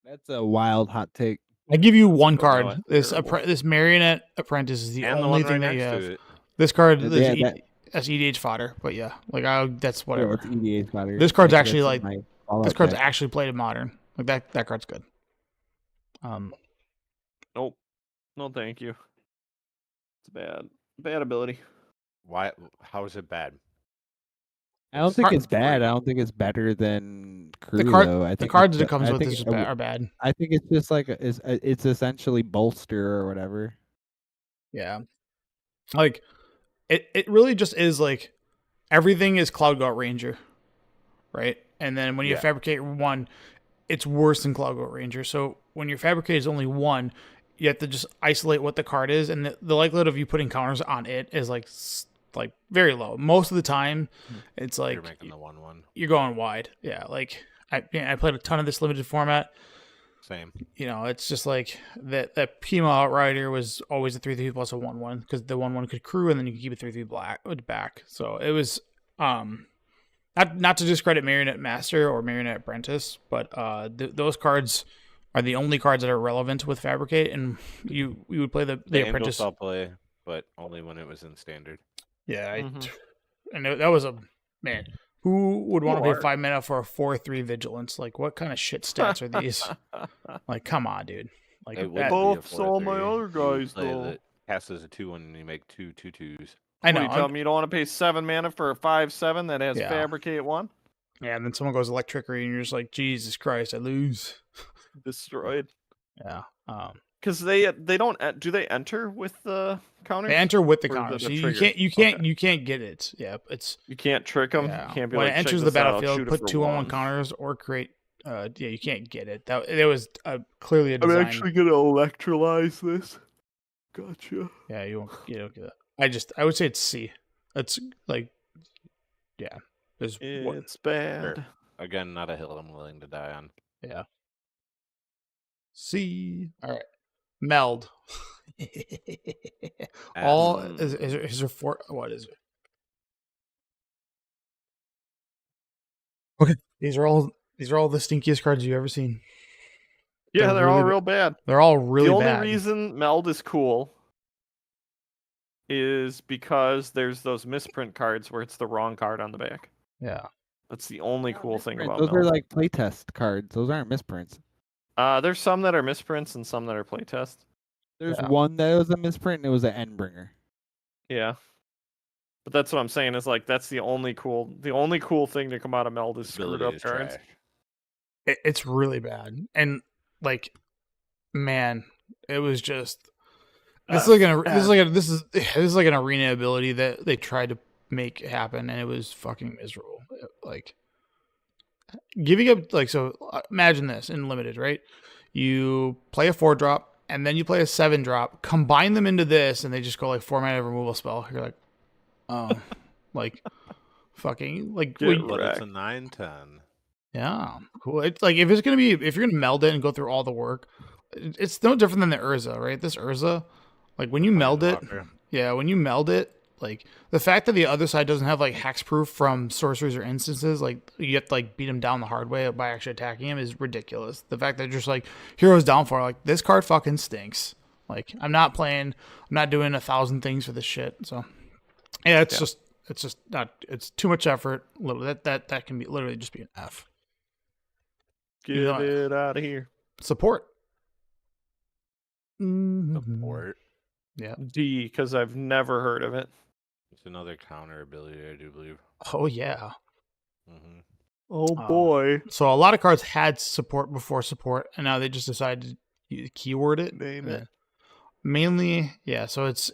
That's a wild hot take. I give you one Still know card. it's This terrible. this Marionette Apprentice is the And the only one thing right that you next have. to it. This card, Yeah, that's EDH fodder, but yeah, like that's Yeah, whatever. it's EDH fodder. This card's That's actually in like my Fallout this card's deck. actually played in Modern. Like that card's good. Nope. No, thank you. It's bad ability. Why? How is it bad? I don't think card- it's bad. I don't think it's better than crew The card, though. I the think cards it's- it comes I with think is it- are bad. I think it's just like it's essentially bolster or whatever. Yeah, like it really just is like everything is Cloud Goat Ranger, right? And then when you Yeah. fabricate one, it's worse than Cloud Goat Ranger. So when your fabricate is only one, you have to just isolate what the card is, and the likelihood of you putting counters on it is like very low. Most of the time, it's like You're making the 1/1. you're going wide. Yeah, like I played a ton of this limited format. Same. You know, it's just like that Pima Outrider was always a 3/3 plus a 1/1 because the 1/1 could crew and then you could keep it 3/3 back. So it was not to discredit Marionette Master or Marionette Apprentice, but those cards are the only cards that are relevant with Fabricate, and we would play the The Apprentice. Angels I'll play, but only when it was in standard. Yeah, Mhm. and that was a man. Who would want to pay Lord. 5 mana for a 4/3 vigilance? Like, what kind of shit stats are these? Like, come on, dude. Like, It would that, be a Both saw my 4/3. other You guys, play though. the cast as a 2/1 and you make 2/2/2s. I What, know. you tell me you don't want to pay 7 mana for a 5/7 that has Yeah. Fabricate 1? Yeah, and then someone goes electricity, and you're just like, Jesus Christ, I lose. Destroyed. Yeah. Because they don't do they enter with the counters? They enter with the Or counter, the so you triggers? can't get it. Yeah, it's You can't trick them. yeah. You can't be When like, it "Check enters the this out, I'll battlefield, shoot it put for 2/1 1." counters or create. Yeah, you can't get it. That was clearly a I'm design. actually gonna electrolyze this. Gotcha. Yeah, you don't get that. I would say it's C. It's like, yeah. There's what? It's bad. Again, not a hill I'm willing to die on. Yeah. C. All right. Meld. All is there 4? What is it? Okay, these are all the stinkiest cards you've ever seen. Yeah, They're they're all really real bad. They're all really the only bad. reason Meld is cool is because there's those misprint cards where it's the wrong card on the back. Yeah. That's the only Not cool thing misprint. about Those are meld. like playtest cards. Those aren't misprints. There's some that are misprints and some that are playtest. There's Yeah. one that was a misprint, and it was an Endbringer. Yeah. But that's what I'm saying is like that's the only cool thing to come out of meld is screwed Ability up is cards. trash. It's really bad. And like, man, it was just this is like an arena ability that they tried to make happen, and it was fucking miserable. Like giving up, like, so imagine this in limited, right? You play a 4-drop and then you play a 7-drop, combine them into this, and they just go like 4-mana removal spell. You're like, oh, like fucking like Get But it's a wrecked. 9/10. yeah, cool. It's like if you're gonna meld it and go through all the work, it's no different than the Urza, right? This Urza, like when you meld it, when you meld it, like the fact that the other side doesn't have like hexproof from sorceries or instances, like you have to like beat them down the hard way by actually attacking him is ridiculous. The fact that they're just like Heroes Downfall, like this card fucking stinks. Like I'm not doing 1,000 things for this shit. So yeah, it's just not. It's too much effort. That can be literally just be an F. Get know, it out of here. Support. Support. Yeah. D, because I've never heard of it. It's another counter ability, I do believe. Oh yeah. Hmm. Oh boy. So a lot of cards had support before support, and now they just decided to keyword it. Name it. Mainly, yeah. So it's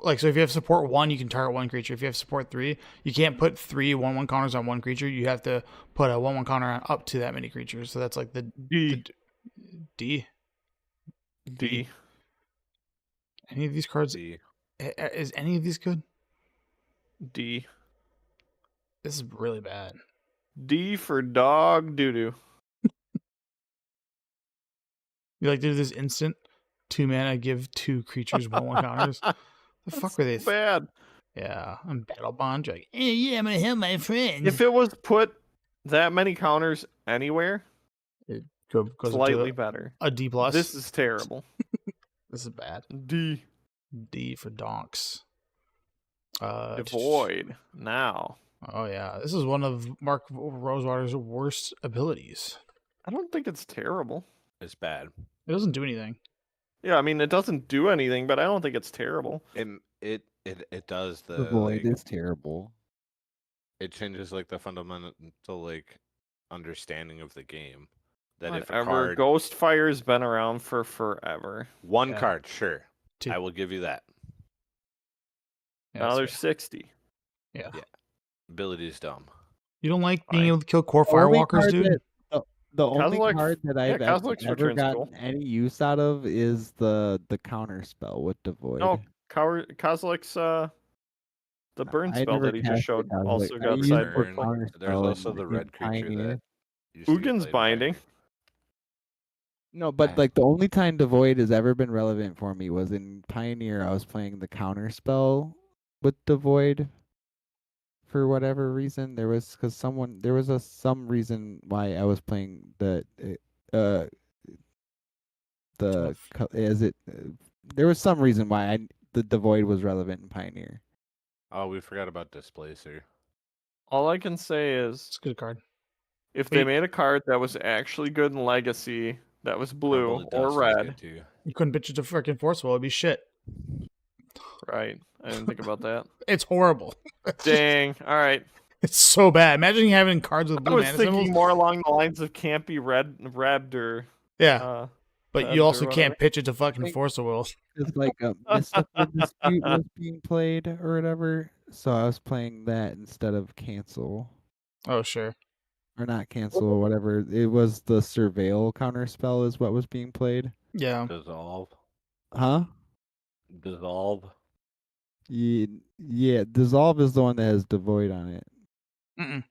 like, so if you have support 1, you can target 1 creature. If you have support 3, you can't put 3 1/1 counters on 1 creature. You have to put a 1/1 counter on up to that many creatures. So that's like the D. D. D. Any of these cards? D. Is any of these good? D. This is really bad. D for dog doo-doo. You like to do this instant 2 mana, give 2 creatures 1/1 counters. The fuck were they? Bad. Yeah, I'm Battle Bond. You're like, hey, yeah, I'm gonna help my friend. If it was put that many counters anywhere, goes slightly to better. a D plus. This is terrible. This is bad. D. D for donks. Devoid. Now. Oh yeah, this is one of Mark Rosewater's worst abilities. I don't think it's terrible. It's bad. It doesn't do anything. Yeah, I mean it doesn't do anything, but I don't think it's terrible. It does The void like, is terrible. it changes like the fundamental like understanding of the game. That if a Whatever. card Ghostfire's been around for forever. one Yeah. card, sure. 2. I will give you that. Yeah, Now that's there's fair. 60. Yeah. Ability is dumb. You don't like being Fine. able to kill core The only firewalkers, card dude? The only Kozilek- card that I've yeah, Kozilek's ever return's gotten cool. any use out of is the counter spell with Devoid. No, Kozilek's the burn I spell never that he just cast showed Kozilek. also I got used it sideboard for Burn. play. counter There's spell also in- the in red creature Pioneer. that used to be Ugin's played in Binding. Pioneer. No, but I- like the only time Devoid has ever been relevant for me was in Pioneer. I was playing the counter spell with Devoid for whatever reason. There was some reason why I was playing there was some reason why the Devoid was relevant in Pioneer. Oh, we forgot about Displacer. All I can say It's is a good card. if they Wait. made a card that was actually good in Legacy, that was blue Rumble of or Dust is red, good too. You couldn't pitch it to freaking Forceful. It'd be shit. right? I didn't think about that. It's horrible. Dang. All right. It's so bad. Imagine having cards with I blue was mana thinking symbols. more along the lines of can't be red or Yeah, but Red you or also can't whatever. pitch it to fucking Think- Force of Will. It's like a Mystical Dispute was being played or whatever, so I was playing that instead of Cancel. Oh sure. Or not Cancel or whatever. It was the Surveil counter spell is what was being played. Yeah. Dissolve. Huh? Dissolve. Yeah, Dissolve is the one that has Devoid on it. Mm-mm. What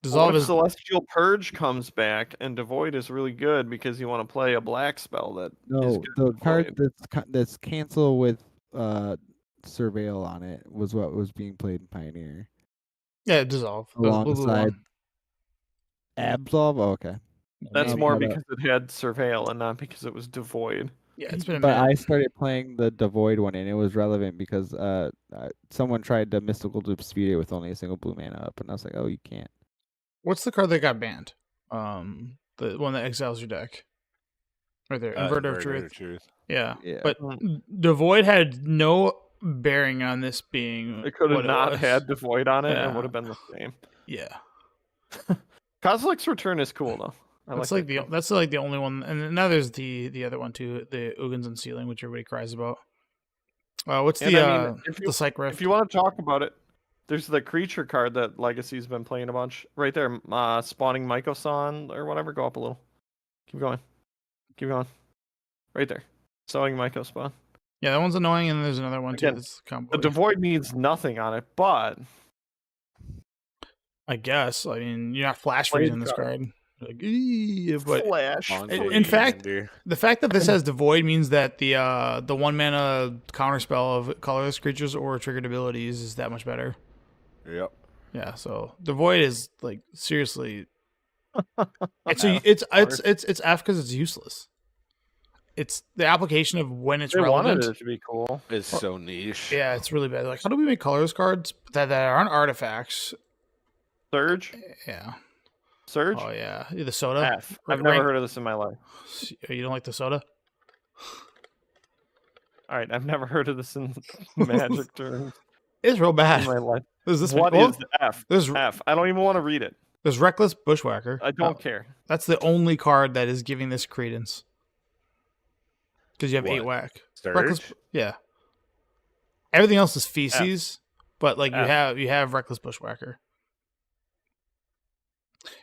Dissolve if is Celestial Purge comes back and Devoid is really good because you want to play a black spell that is No, good the with card Void. that's Cancel with Surveil on it was what was being played in Pioneer. yeah Dissolve. It was blue, blue Alongside one. Absolve? Oh, okay. That's Um, more but, because it had Surveil and not because it was Devoid. Yeah, it's been a But minute. I started playing the Devoid one, and it was relevant because someone tried to Mystical Dispute it with only a single blue mana up, and I was like, oh, you can't. What's the card that got banned? The one that exiles your deck. Right there, Inverter of Truth. Yeah. Yeah. But Devoid had no bearing on this being. It could have what not was. had Devoid on it, and Yeah. it would have been the same. Yeah. Kozilek's Return is cool though. That's like the only one, and now there's the other one too, the Ugins Unsealing, which everybody cries about. What's And the Psych Rift? If you want to talk about it, there's the creature card that Legacy's been playing a bunch. Right there, spawning Mykosan or whatever. Go up a little. Keep going. Keep going. Right there. Sowing Myko spawn. Yeah, that one's annoying, and there's another one too. Again, That's combo. The Devoid needs nothing on it, but I guess. I mean, you're not flash freezing this card. Like, but Flash. in fact, the fact that this has Devoid means that the 1 mana counterspell of colorless creatures or triggered abilities is that much better. Yep. Yeah, so Devoid is like seriously. It's F because it's useless. It's the application of when it's They relevant. wanted it to be cool. It's so niche. Yeah, it's really bad. Like, how do we make colorless cards that aren't artifacts? Surge. Yeah. Surge. Oh yeah, the soda. F. I've never heard of this in my life. You don't like the soda? All right, I've never heard of this in Magic terms It's real in bad. my life. Is this What well, is the F? There's F. I don't even want to read it. there's Reckless Bushwhacker. I don't care. That's the only card that is giving this credence. Because you have 8 What? whack. Surge? Yeah. Everything else is feces, but like you have Reckless Bushwhacker.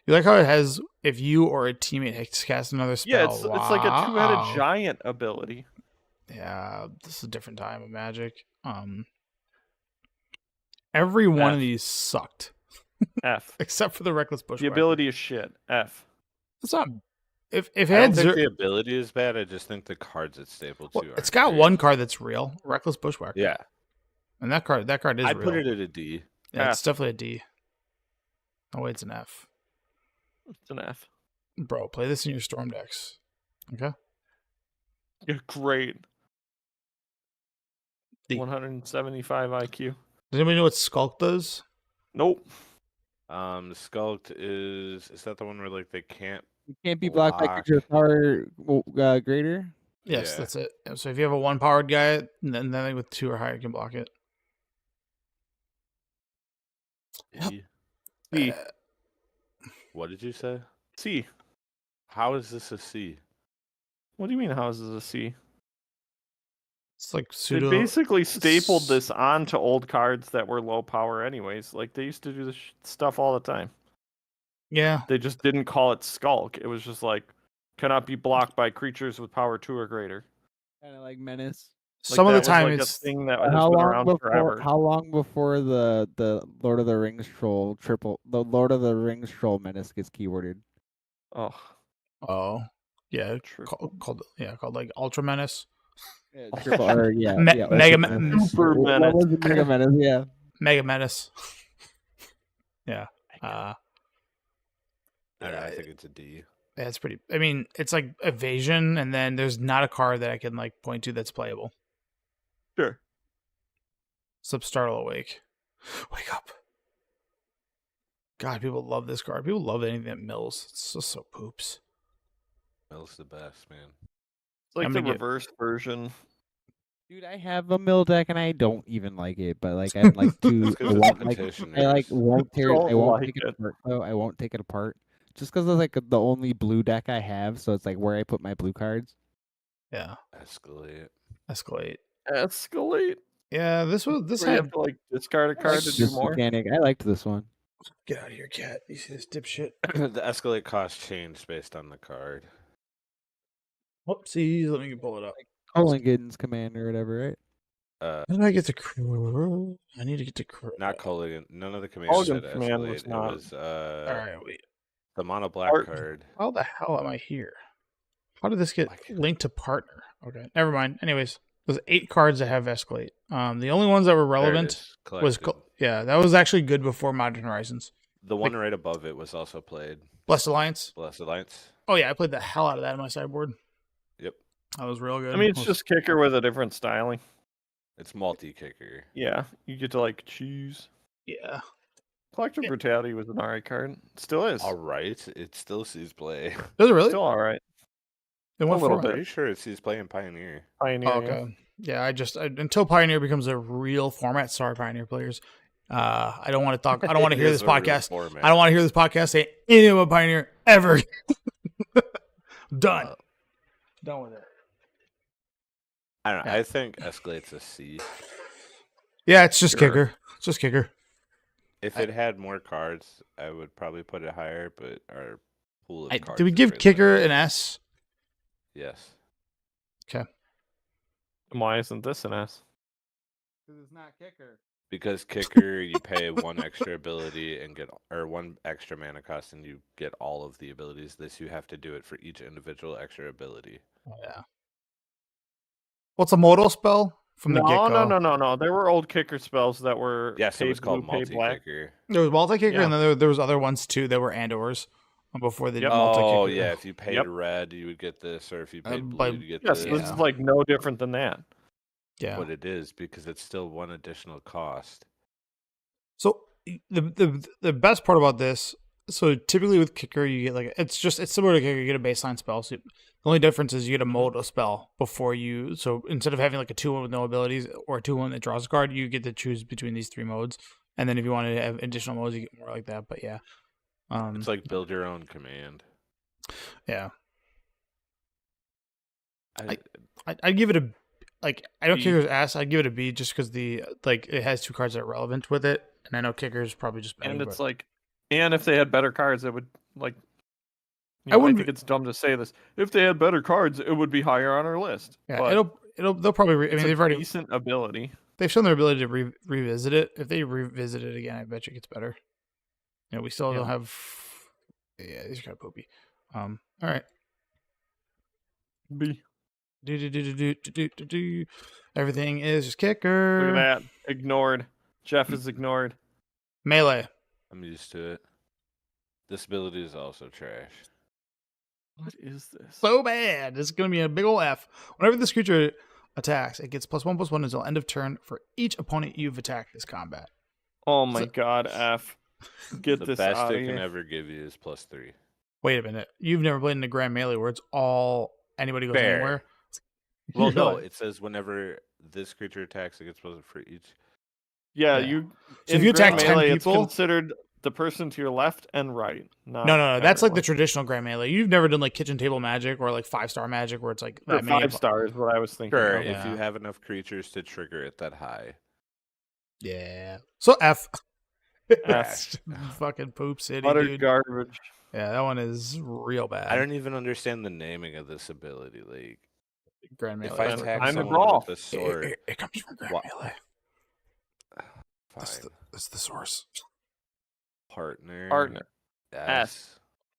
You like how it has if you or a teammate has cast another spell. Yeah, it's like a two-headed giant ability. Yeah, this is a different time of Magic. Every one of these sucked. F. Except for the Reckless Bushwhacker. The ability is shit. F. It's not. If it I had don't think the ability is bad. I just think the cards it's stapled to. it's got one card that's real, Reckless Bushwhacker. Yeah, and that card is I'd real. put it at a D. Yeah, it's definitely a D. Oh wait, it's an F. It's an F. Bro, play this in your Storm decks. Okay. Yeah, great. D. 175 IQ. Does anybody know what Skulk does? Nope. Skulked is that the one where like they can't? You can't be blocked by Block. creature power greater. Yes, Yeah. that's it. So if you have a 1-powered guy, then nothing with 2 or higher can block it. E? C. What did you say? C. How is this a C? What do you mean? How is this a C? It's like They pseudo. basically stapled this onto old cards that were low power, anyways. Like they used to do this stuff all the time. Yeah, They just didn't call it Skulk. It was just like cannot be blocked by creatures with power 2 or greater. Kind of like Menace. Like, some of the that was, time like, it's a thing that has been around forever. How long before the Lord of the Rings troll Menace gets keyworded? Oh, yeah true. called like Ultra Menace, Yeah, or, yeah, Mega Ultra Menace. Super What Menace. was it? Mega Menace, yeah. Mega Menace. Yeah. I think it's a D. Yeah, it's pretty. I mean, it's like evasion, and then there's not a card that I can like point to that's playable. Sure. Substartle Awake. Wake up. God, people love this card. People love anything that mills. It's just so poops. Mel's the best, man. It's like I'm the gonna get- reverse version. Dude, I have a mill deck and I don't even like it, but like I'm like too. It's 'cause I it's won't, like, petitioners. I like won't tear. I Don't won't like take it it. apart. Though I won't take it apart just because it's like the only blue deck I have. So it's like where I put my blue cards. Yeah. Escalate. Escalate. Escalate. Yeah, this Where you had. have to like discard a card to do This more. mechanic, I liked this one. Get out of here, cat. You see this dipshit? The escalate cost changed based on the card. Whoopsies. Let me pull it up. Colin Giddens command or whatever, right? Uh, How did I get to crew? I need to get to crew. not Culligan. None of the commands said Culligan's command escalate. was not. It was All right, wait. the mono black Art- card. How the hell am I here? How did this get Like- linked to partner? Okay, never mind. Anyways, there's 8 cards that have escalate. The only ones that were There it relevant is, was collected. yeah, that was actually good before Modern Horizons. The one right above it was also played. Blessed Alliance. Blessed Alliance. Oh yeah, I played the hell out of that in my sideboard. Yep. That was real good. I mean, it's just kicker with a different styling. It's multi-kicker. Yeah, you get to like choose. yeah. Collective Brutality was an alright card. Still is. All right, it still sees play. Does it really? Still alright. In what a little format? bit. Pretty sure it sees play in Pioneer. Pioneer. Oh, okay. Yeah, until Pioneer becomes a real format. Sorry, Pioneer players. I don't want to talk. I don't want to It hear is this a real podcast. format. I don't want to hear this podcast say anything about Pioneer ever. Done. Done with it. I don't know. Yeah. I think escalate's a C. Yeah, it's just Sure. kicker. It's just kicker. If it had more cards, I would probably put it higher. But our pool of cards. Did we is give really kicker limited. an S? Yes. Why isn't this an S? Because it's not kicker. Because kicker, you pay one extra ability and get, or one extra mana cost, and you get all of the abilities. This you have to do it for each individual extra ability. Oh, yeah. What's a modal spell from the No, get-go? no. There were old kicker spells that were Yes, it was paid called blue, paid black. multi-kicker. There was multi-kicker, Yeah. and then there was other ones too that were Andors before the Yep. multi-kicker. Oh yeah, if you paid Yep. red, you would get this, or if you paid blue, but- you get Yes, this. this is like no different than that. Yeah. But it is because it's still one additional cost. So the best part about this, so typically with kicker you get like it's similar to kicker, you get a baseline spell. So the only difference is you get a modal spell before you. So instead of having like a 2/1 with no abilities or a 2/1 that draws a card, you get to choose between these three modes. And then if you wanted to have additional modes, you get more like that. But yeah, It's like build your own command. yeah, I, I'd give it a like. I don't B. kicker's ass. I'd give it a B just because the like it has two cards that are relevant with it, and I know kicker's probably just better. And it's but- like, and if they had better cards, it would like. I wouldn't think it's dumb to say this. If they had better cards, it would be higher on our list. yeah, But they'll probably. I it's mean, a they've already decent ability. they've shown their ability to revisit it. If they revisit it again, I bet you it gets better. Yeah, we still don't Yeah. have. Yeah, these are kind of poopy. All right. B. Do. Everything is just Look kicker. at that. Ignored. Jeff is ignored. Melee. I'm used to it. This ability is also trash. What is this? So bad. This is going to be a big ol' F. Whenever this creature attacks, it gets +1/+1 until end of turn for each opponent you've attacked this combat. Oh my So- god, F. Get The this best out it of can here. ever give you is +3. Wait a minute. You've never played in a Grand Melee where it's all anybody goes Fair. anywhere? Well, no, Really? it says whenever this creature attacks, it gets +1 for each. Yeah, Yeah. you. So if in you attack Grand 10 Melee, people- it's considered the person to your left and right. No. That's like the everyone. traditional Grand Melee. You've never done like kitchen table magic or like 5-star magic where it's like The that many. 5-star is what I was thinking. Sure, of. if you Yeah. have enough creatures to trigger it that high. Yeah. So F. F. Fucking poop city, Utter dude. garbage. Yeah, that one is real bad. I don't even understand the naming of this ability. Like, Grand Melee. if I Time- attack time to someone brawl. with a sword, It comes from Grand What- Melee. That's fine. that's the source. Partner. Partner. S.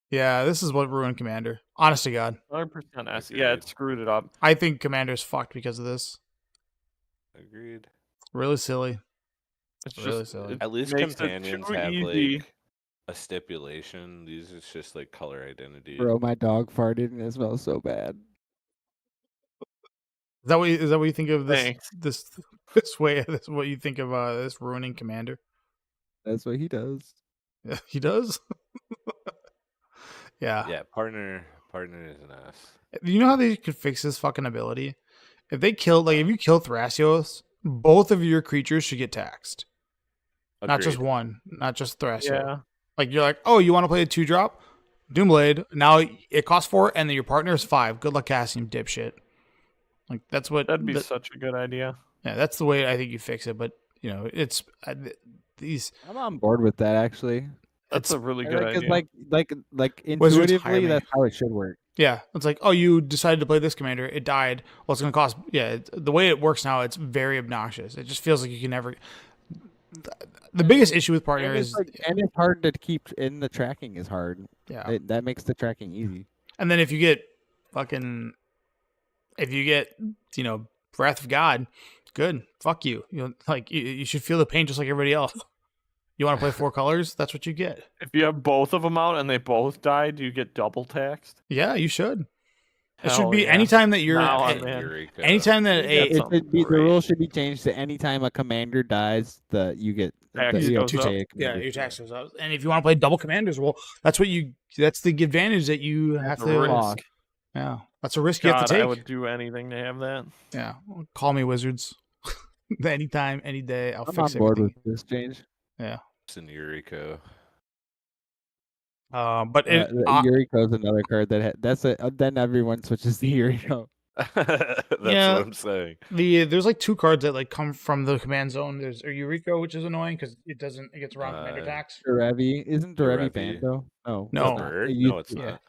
Yeah, this is what ruined Commander. Honest to God. 100% S. Yeah, it Agreed. screwed it up. I think Commander's fucked because of this. Agreed. Really silly. It's Really just silly. it At least makes it companions too have easy. like a stipulation. These is just like color identity. Bro, my dog farted and it smells so bad. Is that what you think of this Thanks. this way? This what you think of this ruining Commander? That's what he does. Yeah, he does. Yeah. Yeah, partner is an S. You know how they could fix this fucking ability? If they kill, like, if you kill Thrasios, both of your creatures should get taxed. Not just Agreed. one, not just Thrasios. Yeah. Like, you're like, oh, you want to play a 2-drop? Doomblade. Now it costs 4, and then your partner is 5. Good luck casting, dipshit. Like, that's what. That'd be such a good idea. yeah, that's the way I think you fix it. But, you know, it's. These. I'm on board with that actually. That's It's- a really good Because idea. like Wizards intuitively, hire me. that's how it should work. Yeah, it's like, oh, you decided to play this commander. It died. Well, it's going to cost. Yeah, the way it works now, it's very obnoxious. It just feels like you can never. The biggest issue with partner And is, it's, like, and it's hard to keep in the tracking is hard. yeah, That makes the tracking easy. and then if you get fucking, if you get, you know, Wrath of God, good, fuck you. You know, like you should feel the pain just like everybody else. You want to play 4 colors? That's what you get. If you have both of them out and they both died, you get double taxed. Yeah, you should. It should Hell be yeah. anytime that you're Now I'm And in. Eureka. anytime that Yeah, a something The rule great. should be changed to anytime a commander dies, you get Tax you have goes to up. pay a yeah, commander. your tax goes up. And if you want to play double commanders, well, that's the advantage that you have a to. risk. Cost. Yeah, that's a risk you have God, to take. I would do anything to have that. Yeah, call me wizards. Anytime, any day, I'll I'm fix on board everything. with this change. Yeah. It's in Eureka. But it, Yuriko is another card then everyone switches to Yuriko. That's Yeah. what I'm saying. there's like two cards that like come from the command zone. There's Eureka, which is annoying because it gets around commander tax. Derevi isn't Derevi Derevi. banned though? No. Bird? It used No, it's to- Yeah. not.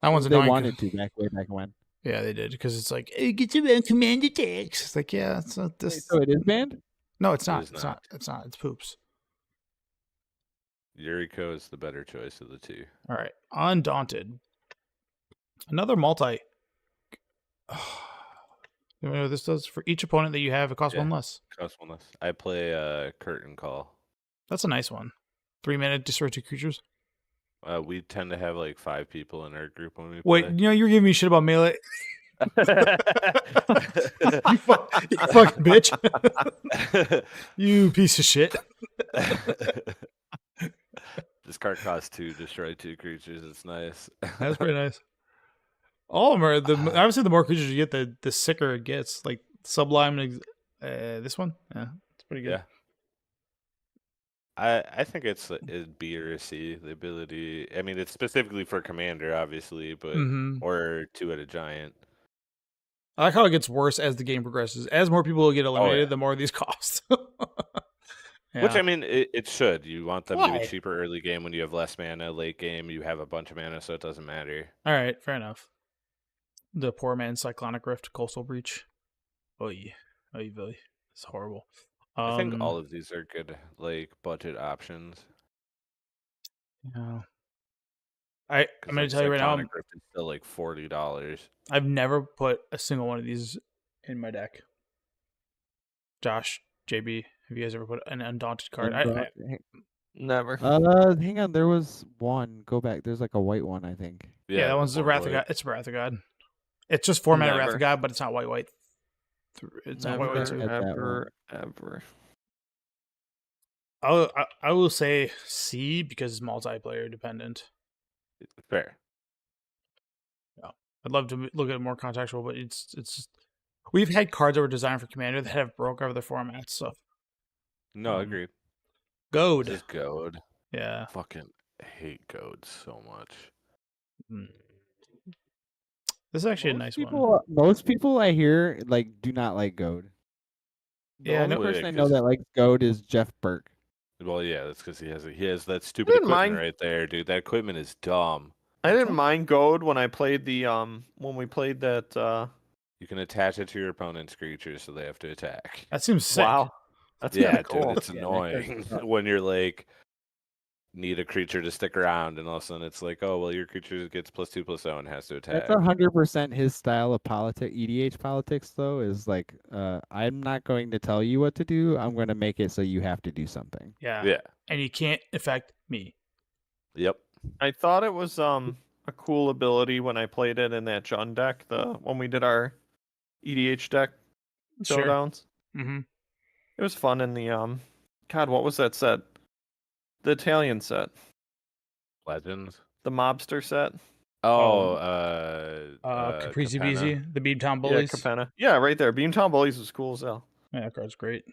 That one's They annoying. wanted to way back when. Yeah, they did because it's like it gets around commander tax. It's like it's not Wait, this. so it is banned? No, it's It not. is It's not. not. It's not. It's poops. Eureka is the better choice of the two. All right, Undaunted. Another multi. You know what this does for each opponent that you have, it costs Yeah. one less. Cost one less. I play Curtain Call. That's a nice one. 3 mana, destroy 2 creatures. We tend to have like 5 people in our group when we Wait, play. you know you're giving me shit about melee. You fucking bitch. You piece of shit. This card costs 2, destroy 2 creatures. It's nice. That's pretty nice. All of them are obviously the more creatures you get, the sicker it gets. Like Sublime, this one, yeah, it's pretty good. Yeah. I think it's B or a C. The ability. I mean, it's specifically for Commander, obviously, but Mhm. or 2-headed giant. I like how it gets worse as the game progresses. As more people get eliminated, yeah. the more these cost. Which Yeah. I mean, it should. You want them to Why? be cheaper early game when you have less mana. Late game, you have a bunch of mana, so it doesn't matter. All right, fair enough. The poor man's Cyclonic Rift, Coastal Breach. Oy, vey. It's horrible. I think all of these are good, like budget options. Yeah. 'cause, I'm gonna like, tell you right now, Cyclonic Rift is still like $40. I've never put a single one of these in my deck. Josh, JB, have you guys ever put an Undaunted card? Never. Hang on, there was one. Go back. There's like a white one, I think. Yeah, that one's the Wrath of God. It's Wrath of God. It's just 4 mana Wrath Never. of God, but it's not white. It's not white. Never, Too. At that ever. I will say C because it's multiplayer dependent. Fair. I'd love to look at it more contextual, but it's just we've had cards that were designed for Commander that have broke other formats. So No, agreed. Goad, This is Goad. yeah. Fucking hate Goad so much. Mm. This is actually a nice one. Most people I hear do not like Goad. The Yeah, only no- person I know 'cause- that likes Goad is Jeff Burke. Well, yeah, that's because he has that stupid didn't equipment mind- right there, dude. That equipment is dumb. I didn't mind Goad when I played when we played that. You can attach it to your opponent's creatures, so they have to attack. That seems sick. Wow, that's Yeah, kinda cool. dude, it's Yeah, that annoying card's tough. when you're like need a creature to stick around, and all of a sudden it's like, oh well, your creature gets +2/+0 and has to attack. That's 100% his style of EDH politics, though. Is I'm not going to tell you what to do. I'm going to make it so you have to do something. Yeah. Yeah. And you can't affect me. Yep. I thought it was a cool ability when I played it in that Jund deck. When we did our EDH deck Sure. showdowns. Mm-hmm. It was fun in the God, what was that set? The Italian set, Legends. the mobster set. Oh, Caprizi Capenna. Beezy, the Beamtown Bullies. Yeah, Capenna. Yeah, right there. Beamtown Bullies was cool as hell. Yeah, that card's great.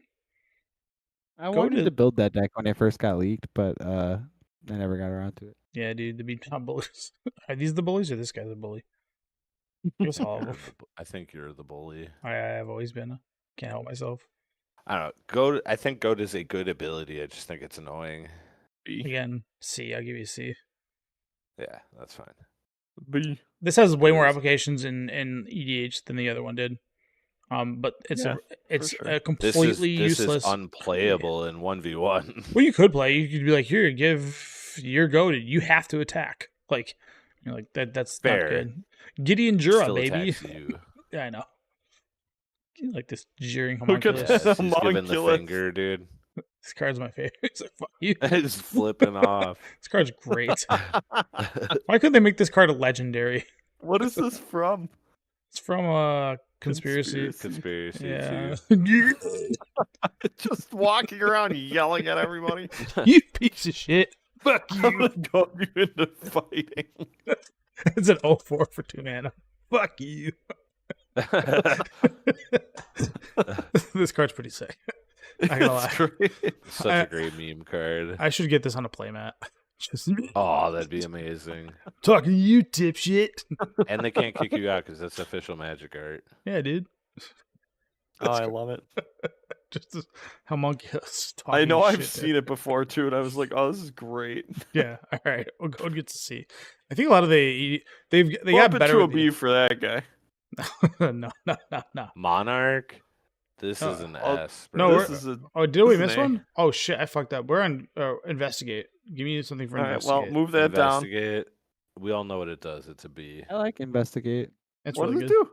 I Goad wanted is- to build that deck when it first got leaked, but I never got around to it. Yeah, dude, the Beamtown Bullies. Are these the bullies or this guy's a bully? Here's all of them. I think you're the bully. I have always been. Can't help myself. I don't know. Goat. I think Goat is a good ability. I just think it's annoying. B. Again, C. I'll give you a C. Yeah, that's fine. B. This has way more Yes. applications in EDH than the other one did. But it's Yeah, it's sure. a This completely is useless. unplayable in 1v1. Well, you could play. You could be like, here, you're goaded. You have to attack. Like, you're like that. That's Fair. not good. Gideon Jura, Still baby. attacks you. Yeah, I know. You like this jeering Look at homunculus. that. Yes, he's giving the Homunculus. finger, dude. This card's my favorite. It's like, fuck you. Just flipping off. This card's great. Why couldn't they make this card a legendary? What is this from? It's from Conspiracy. Conspiracy Yeah. Just walking around yelling at everybody. You piece of shit. Fuck I'm you. gonna go you into fighting. It's an 0-4 for 2 mana. Fuck you. This card's pretty sick. Not gonna lie. It's great. Such a great meme card. I should get this on a playmat. Just Oh, that'd be amazing. talking to you, dipshit. And they can't kick you out because that's official Magic art. Yeah, dude. Oh, I love it. Just this homunculus. I talking know I've shit seen it before too, and I was like, "Oh, this is great." Yeah. All right. We'll go and get to see. I think a lot of they Bump got it better. to a with B for that guy. No. Monarch. This Oh, is an oh, S. no, bro. This is a Oh, did we This is miss an A. one? Oh shit! I fucked up. We're on investigate. Give me something for all right. investigate. Well, move that down. Investigate. We all know what it does. It's a B. I like investigate. That's What really does it good. do?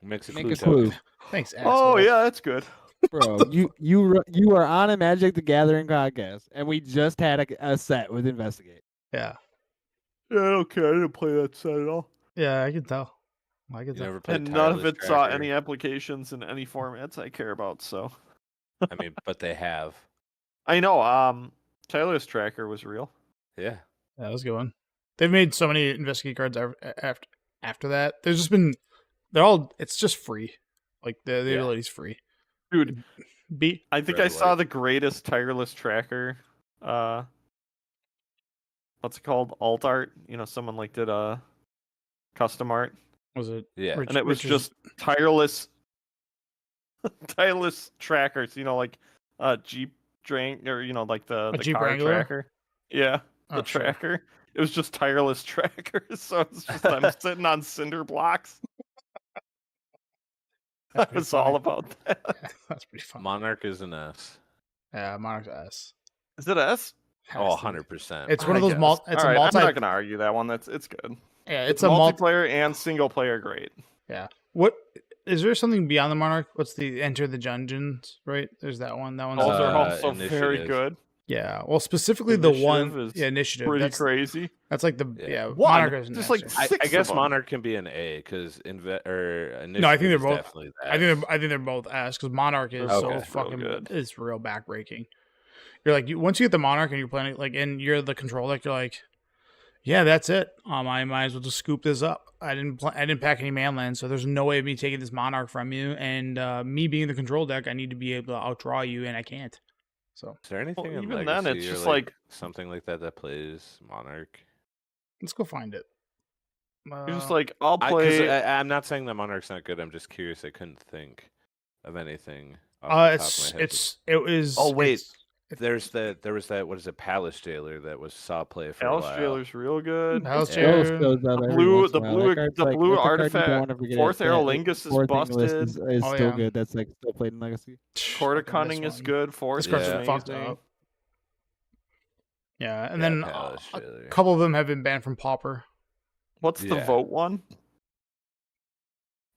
Makes a Make clue a token. clue, Thanks, Oh asshole. yeah, that's good. bro. You are on a Magic the Gathering podcast, and we just had a set with investigate. Yeah. Yeah, okay. I didn't play that set at all, Yeah, I can tell. I can You tell. never played and none of Tireless it saw Tracker? any applications in any formats I care about. So I mean, but they have. I know. Tyler's tracker was real. Yeah. That was a good one. They've made so many investigate cards after that. There's just been it's just free. Like the Yeah. ability's free. Dude, B. I think Red I saw light. the greatest tireless tracker. What's it called? Alt art. You know, someone like did a custom art, Was it? Yeah. and it was Richard's- just tireless, tireless trackers. You know, like Jeep Drang, or you know, like the Jeep car Wrangler? tracker. Yeah, the Oh, sure. tracker. It was just tireless trackers. So it's just I'm sitting on cinder blocks. That's That pretty was all funny. about that. That's pretty fun. Monarch is an S. Yeah, Monarch's S. Is it S? Oh, Has to be. 100%. It's one of I those guess. it's All a right, multi. I'm not gonna argue that one. It's good. Yeah, It's it's a multi. multiplayer and single player great. Yeah. What is there something beyond the Monarch? What's the Enter the Dungeons? Right. There's that one. That one's Those are Uh, also very Initiative. good. yeah. Well, specifically the one Initiative is initiative. Pretty That's crazy. That's the Yeah. yeah. One, Monarch is an just S, like yeah. six I of guess them. Monarch can be an A because initiative No, I think they're is both- definitely the I S. think they're both S because Monarch is Okay. so Real fucking good. it's real backbreaking. You're like once you get the Monarch and you're playing like and you're the control deck, you're like, yeah, that's it. I might as well just scoop this up. I didn't pack any manlands, so there's no way of me taking this Monarch from you. And me being the control deck, I need to be able to outdraw you, and I can't. So Is there anything in even Legacy then, it's or just like something like that plays Monarch? let's go find it. you're just like I'll 'Cause play. I'm not saying that Monarch's not good. I'm just curious. I couldn't think of anything. Off the top of my head. it was. Oh, wait. it's- There was that. What is it? Palace Jailer that was saw play for a Palace while. Jailer's real good. Palace Yeah. Those Jailer. shows up The every blue, once the in a while. blue, That card's the like- blue that's a card you don't artifact. wanna forget. Fourth That Aerolingus is fourth thing list busted. is Oh, still yeah. good. That's like still played in Legacy. Court of Fucking Cunning this is one. good. Force This card's is Yeah. fucked amazing. up. Yeah, and Yeah, then Palace a Jailer. couple of them have been banned from Pauper. What's the Yeah. vote one?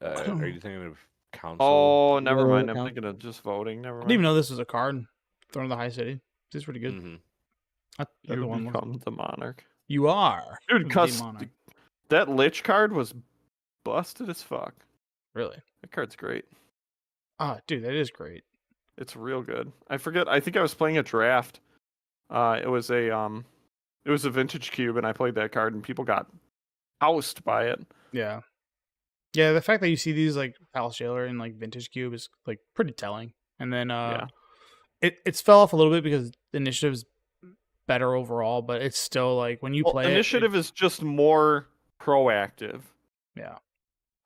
Are you thinking of Council? Oh, never Royal mind. I'm Council. thinking of just voting. Never I mind. didn't even know this was a card. Throne of the High City. This is pretty good. Mhm. That's the You one. become the monarch, You are. dude. the Cause Monarch. that Lich card was busted as fuck. Really? That card's great. Ah, dude, that is great. It's real good. I forget. I think I was playing a draft. It was a vintage cube, and I played that card, and people got housed by it. Yeah. Yeah, the fact that you see these like Palace Jailer and like Vintage Cube is like pretty telling. And then Yeah. it's fell off a little bit because the initiative's better overall, but it's still like when you Well, play it, initiative is just more proactive. yeah.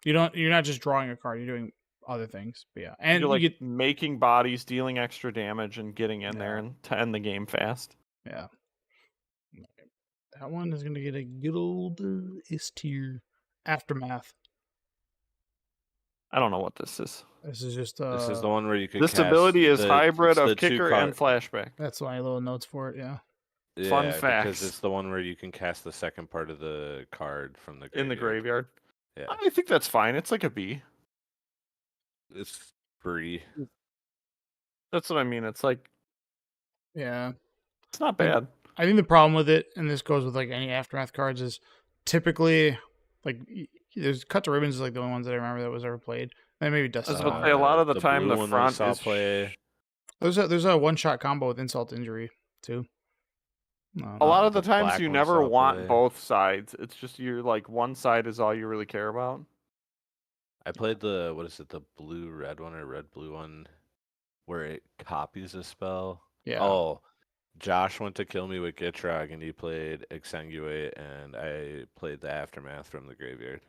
You're not just drawing a card, you're doing other things. But yeah. And You're you like get making bodies, dealing extra damage, and getting in there Yeah. and to end the game fast. yeah. That one is gonna get a good old S tier. Aftermath. I don't know what this is. This is just This is the one where you could. This cast ability is the- hybrid it's the of two kicker card- and flashback. that's my little notes for it, yeah. Fun Yeah, facts. because it's the one where you can cast the second part of the card from the In the graveyard. Yeah, I think that's fine. It's like a B. it's free. That's what I mean. It's like Yeah. it's not bad. I think the problem with it, and this goes with like any Aftermath cards, is typically like There's Cut to Ribbons is like the only ones that I remember that was ever played. And maybe Dust. I was about to say, a lot of the time blue the one we front saw is play. There's a one shot combo with Insult to Injury too. a lot of the the times black you one never saw want play. both sides. It's just you're like one side is all you really care about. I played the the blue red one or red blue one, where it copies a spell. Yeah. Oh, Josh went to kill me with Gitrog, and he played Exsanguate, and I played the Aftermath from the graveyard.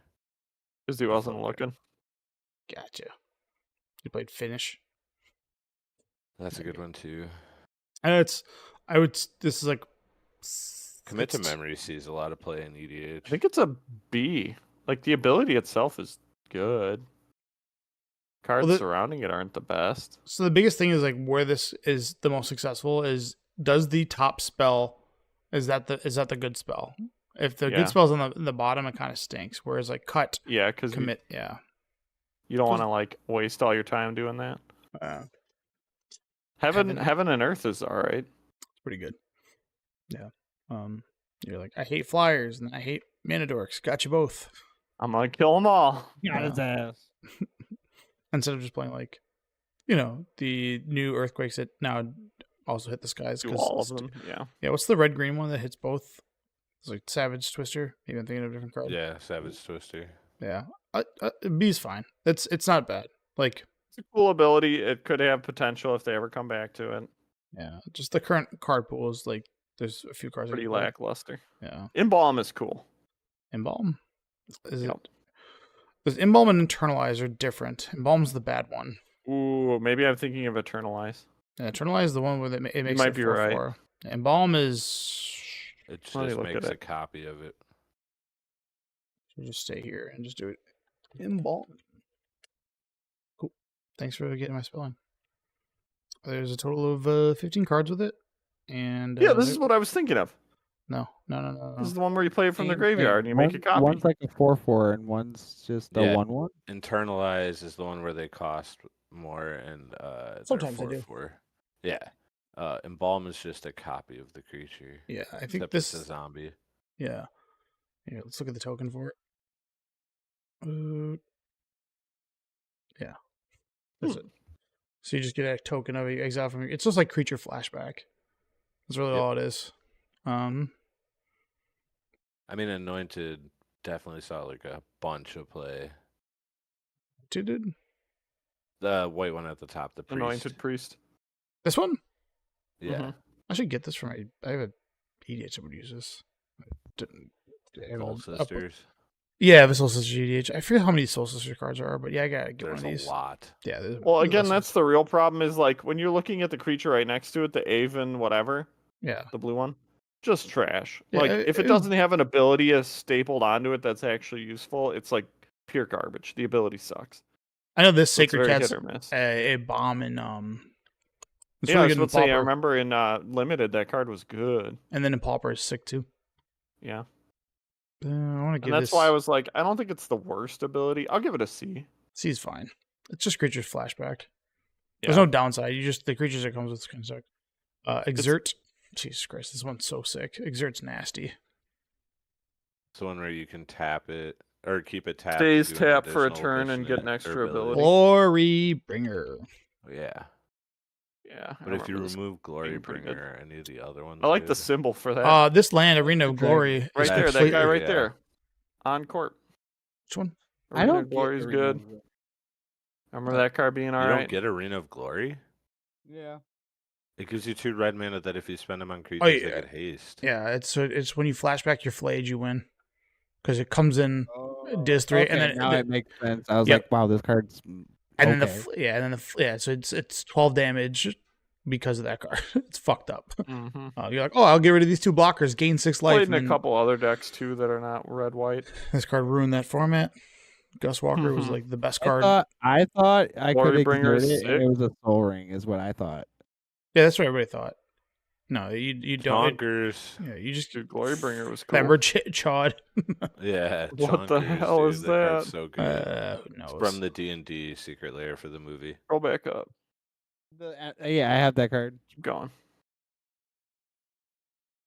Because he wasn't Fuck. looking. Gotcha. You played Finish. That's a good one too. And this is like Commit to it's- Memory sees a lot of play in EDH. I think it's a B. Like the ability itself is good. Cards surrounding it aren't the best. So the biggest thing is like where this is the most successful is, does the top spell is that the good spell? If the good spell's on the bottom, it kind of stinks. Whereas like Cut, Yeah, because Commit, you don't want to like waste all your time doing that. Heaven and Earth is all right. It's pretty good. Yeah. You're like, I hate flyers and I hate mana dorks. Got you both. I'm gonna kill them all. Got his ass. Instead of just playing like, you know, the new earthquakes that now also hit the skies. Do all of them. Yeah. Yeah. What's the red green one that hits both? It's like Savage Twister. Maybe I'm thinking of a different card. Yeah, Savage Twister. Yeah. B's fine. It's not bad. Like, it's a cool ability. It could have potential if they ever come back to it. yeah. Just the current card pool is like, there's a few cards. Pretty lackluster. Yeah. Embalm is cool. Embalm? Is Yep. it? Because Embalm and Internalize are different. Embalm's the bad one. Ooh, maybe I'm thinking of Eternalize. Yeah, Internalize is the one where it makes might it be 4/4. right. Embalm is. It Let me just look makes at a it. copy of it. So just stay here and just do it. Embalm. Cool. Thanks for getting my spelling. There's a total of 15 cards with it. And Yeah, this is what I was thinking of. No. This is the one where you play it from the Same graveyard and you thing. make a copy. One's like a 4/4 and one's just a Yeah. 1/1. Internalize is the one where they cost more, and they're Sometimes they do. 4/4. Yeah. Embalm is just a copy of the creature. Yeah, I think Except this. it's a zombie. Yeah. Here, let's look at the token for it. Yeah. That's it. So you just get a token of it, you exile from your. It's just like creature flashback. That's really Yep. all it is. I mean, Anointed definitely saw like a bunch of play. Did The white one at the top, the priest. Anointed Priest. this one? Yeah. Mhm. I should get this from I have a EDH that would use this. I didn't. I have Gold a- Sisters. Yeah, the Soul Sister EDH. I forget how many Soul Sister cards there are, but yeah, I gotta get There's one of these. a lot. Yeah. Well, again, listen. that's the real problem is like when you're looking at the creature right next to it, the Aven, whatever, Yeah. the blue one, just trash. Yeah, Like if it doesn't have an ability stapled onto it that's actually useful, it's like pure garbage. The ability sucks. I know this So it's Sacred very Cat's hit or miss. a bomb in It's Yeah, I really was good in about to say, I Pauper, remember in Limited that card was good. and then in Pauper is sick too. Yeah, I want to give and that's this. why I was like, I don't think it's the worst ability. I'll give it a C. C's fine. It's just creatures flashback. Yeah. There's no downside. You just the creatures that comes with kind of suck. Exert. Jesus Christ, this one's so sick. Exert's nasty. It's the one where you can tap it or keep it tapped. Stays to do an tapped for a additional turn and get vision an extra ability. Glory Bringer. Yeah. Yeah, But if you remember this remove Glory being pretty good. Bringer or any of the other ones, I like the good. symbol for that. This land, Arena of Dragon. Glory. right is there, that completely- guy right yeah. there. On court. Which one? I Arena don't of Glory is good. Remember that card being You alright? don't get Arena of Glory? Yeah. It gives you 2 red mana that if you spend them on creatures, they yeah. get haste. Yeah, it's when you flashback your Flage, you win. Because it comes in, Dis 3, and Okay, then now the- it makes sense. I was Yep. like, wow, this card's and okay. then so it's 12 damage because of that card. It's fucked up. Mm-hmm. You're like, oh, I'll get rid of these 2 blockers, gain 6 life. Played and in a then couple other decks too that are not red white. This card ruined that format. Gus Walker was Mhm. like the best I card. thought I Glory could Bringer exert is it, and sick. it was a Soul Ring, is what I thought. Yeah, that's what everybody thought. No, you don't. Chonkers. Yeah, you just Dude, Glorybringer was cool. remember Chod. Yeah. What the Chonkers, hell dude, is card's that? so good. Who knows? It's from the D&D Secret Lair for the movie. Scroll back up. Yeah, I have that card. Keep going.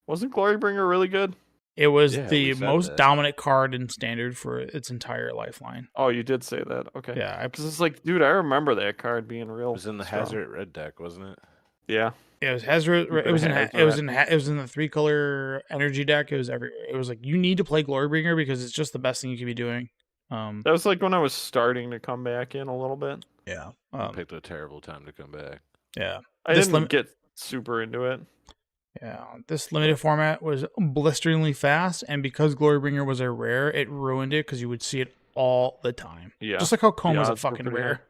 Wasn't Glorybringer really good? It was Yeah, the we said most that. dominant card in Standard for its entire lifeline. Oh, you did say that. Okay. Yeah, Because it's like, dude, I remember that card being real. It was in the strong. Hazard Red deck, wasn't it? Yeah. it was Hazard. Super It was in Hazoret. it was in the 3-color energy deck. It was everywhere. It was like you need to play Glorybringer because it's just the best thing you could be doing. That was like when I was starting to come back in a little bit. Yeah. You picked a terrible time to come back. Yeah. I This didn't get super into it. Yeah, this limited format was blisteringly fast, and because Glorybringer was a rare, it ruined it because you would see it all the time. Yeah. Just like how Coma's a odds were fucking pretty high. rare.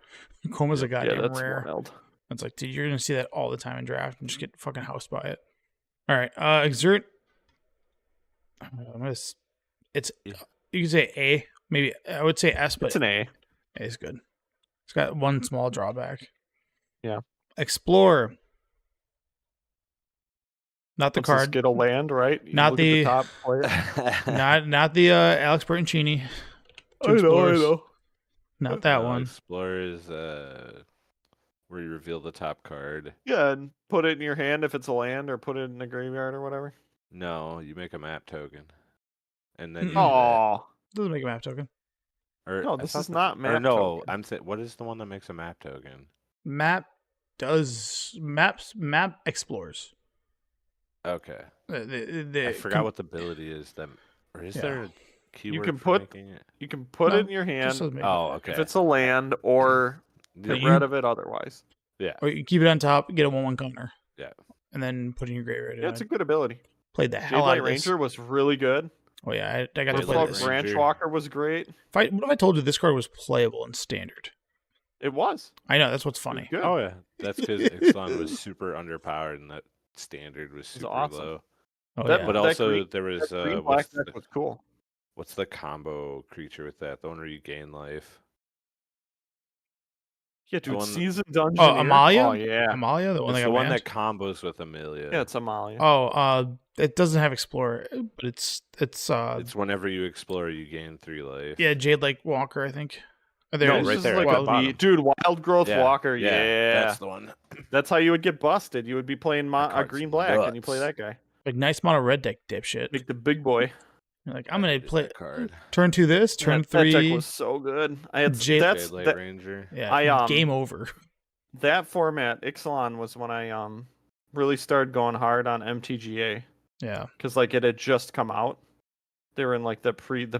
Coma's a Yeah, goddamn that's rare. wild. It's like, dude, you're gonna see that all the time in draft and just get fucking housed by it. All right, Exert. It's you can say A, maybe I would say S, but It's an A. A is good. It's got one small drawback. Yeah. Explore. Not the Once card. get a land, right? You Not look at the- top player. Not the Alex Bertoncini. Two Explorers. Not that one. Explorer is where you reveal the top card. Yeah, and put it in your hand if it's a land, or put it in the graveyard or whatever. No, you make a map token, and then you Mm-mm. do that. Oh Doesn't make a map token. Or no, I this thought is that- not Or map. no, token. I'm saying, what is the one that makes a map token? Map explores. Okay, The I forgot what the ability is. That, or is Yeah. there a keyword can for put- making it? You can put No, it in your hand just doesn't make Oh, okay. if it's a land, or Yeah, get you- rid of it otherwise. or you keep it on top, get a 1/1 counter. Yeah. And then put in your graveyard. Yeah, it's a good ability. Played the hell out Jadelight of this. Ranger was really good. Oh yeah, I got to Jadelight play Bloodfall this. Ranger. Branch Walker was great. What if I told you this card was playable in Standard? It was. I know that's what's It was funny. good. Oh yeah, that's because Ixalan was super underpowered and that standard was super awesome. low. Oh That- yeah. But that also green- there was That green what's black deck was cool. the combo creature with that? The one where you gain life. Yeah, dude, one- Season Dungeon. Amalia? Oh yeah. Amalia, the one It's that the got one banned? that combos with Amelia. Yeah, it's Amalia. It doesn't have Explorer, but it's It's whenever you explore, you gain 3 life. yeah, Jade Lake Walker, I think. Oh, there No, it is. right this there is at like the a bottom. dude, Wild Growth Walker. Yeah, that's the one. that's how you would get busted. You would be playing That a card's green black, and you play nuts. that guy. Like nice mono red deck dipshit. Make the big boy. You're like I'm gonna Is play that card. turn 2 this, turn that deck 3. was so good. I had Jade- that's Jadelight that, Ranger. Yeah, I, game over. that format. Ixalan was when I really started going hard on MTGA Yeah. because like it had just come out. They were in like the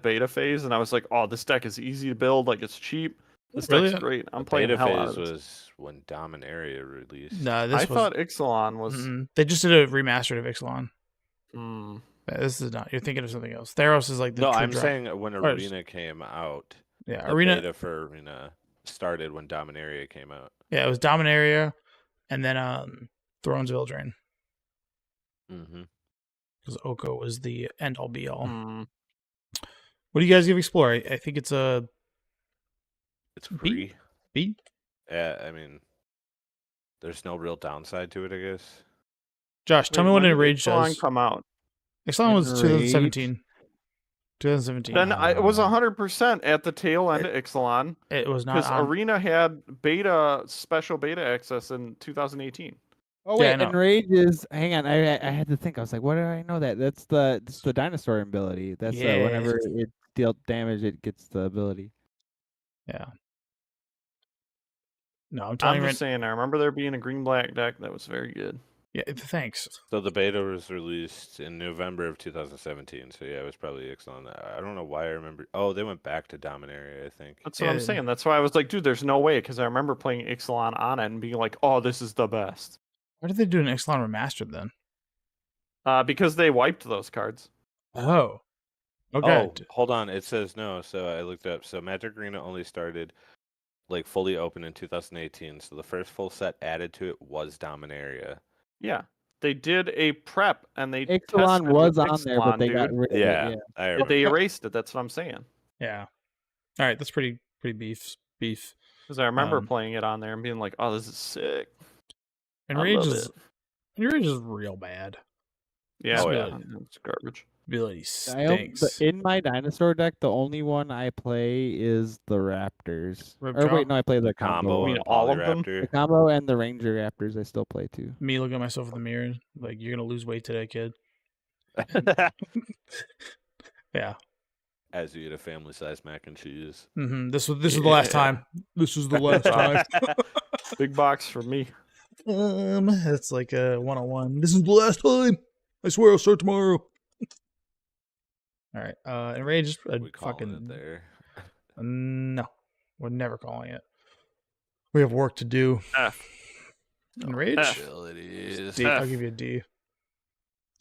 beta phase, and I was like, oh, this deck is easy to build. Like it's cheap. This Really? deck's great. I'm The playing the beta hell out of phase this. was when Dominaria released. No, this I was thought Ixalan was. they just did a remastered of Ixalan. Mm, Yeah, this is not. You're thinking of something else. Theros is like the No, true I'm drop. saying when Or is- Arena came out. Yeah, The Arena. beta for Arena started when Dominaria came out. Yeah, it was Dominaria, and then Thrones of Eldraine, Mm-hmm. because Oko was the end all be all. mm. What do you guys give Explore? I think it's a It's B? free. B. Yeah, I mean, there's no real downside to it, I guess. Josh, tell Wait, me what when did Enrage Ixalan does. come out? Ixalan was Enrage? 2017. 2017. Then it was 100% at the tail end of Ixalan It was not because on. Arena had special beta access in 2018. Oh Yeah, I wait, know. Enrage is. Hang on, I had to think. I was like, what do I know that? That's the dinosaur ability. That's Yeah. whenever it deals damage, it gets the ability. Yeah. No, I'm telling I'm you just saying, I remember there being a green black deck that was very good. Yeah, thanks. So the beta was released in November of 2017. So yeah, it was probably Ixalan. I don't know why I remember. Oh, they went back to Dominaria, I think. That's what I'm Yeah. saying. That's why I was like, dude, there's no way because I remember playing Ixalan on it and being like, oh, this is the best. Why did they do an Ixalan remastered then? Because they wiped those cards. Oh. Okay. Oh, hold on. It says no. So I looked up. So Magic Arena only started like fully open in 2018. So the first full set added to it was Dominaria. Yeah. They did a prep and they Ixalan tested was with on there, but Ixalan, they got dude. rid of Yeah, it. I They remember. erased it. That's what I'm saying. Yeah. All right, that's pretty beef. Because I remember Um, playing it on there and being like, oh, this is sick. Enrage I love is it. Enrage is real bad. Yeah, Oh, yeah. it's garbage. Ability I don't- stinks. in my dinosaur deck, the only one I play is the Raptors. Or Ripjaw? wait, no, I play the Combo combo. mean and all of them? The Polyraptor. combo and the Ranger Raptors I still play too. Me looking at myself in the mirror, like you're gonna lose weight today, kid. Yeah. As you eat a family-sized mac and cheese. This was the last Yeah. time. This was the last time. Big box for me. That's like a 101. This is the last time. I swear I'll start tomorrow. All right. Enraged. We calling it there. No, we're never calling it. We have work to do. F. Enraged. F. Abilities. D. I'll F. give you a D.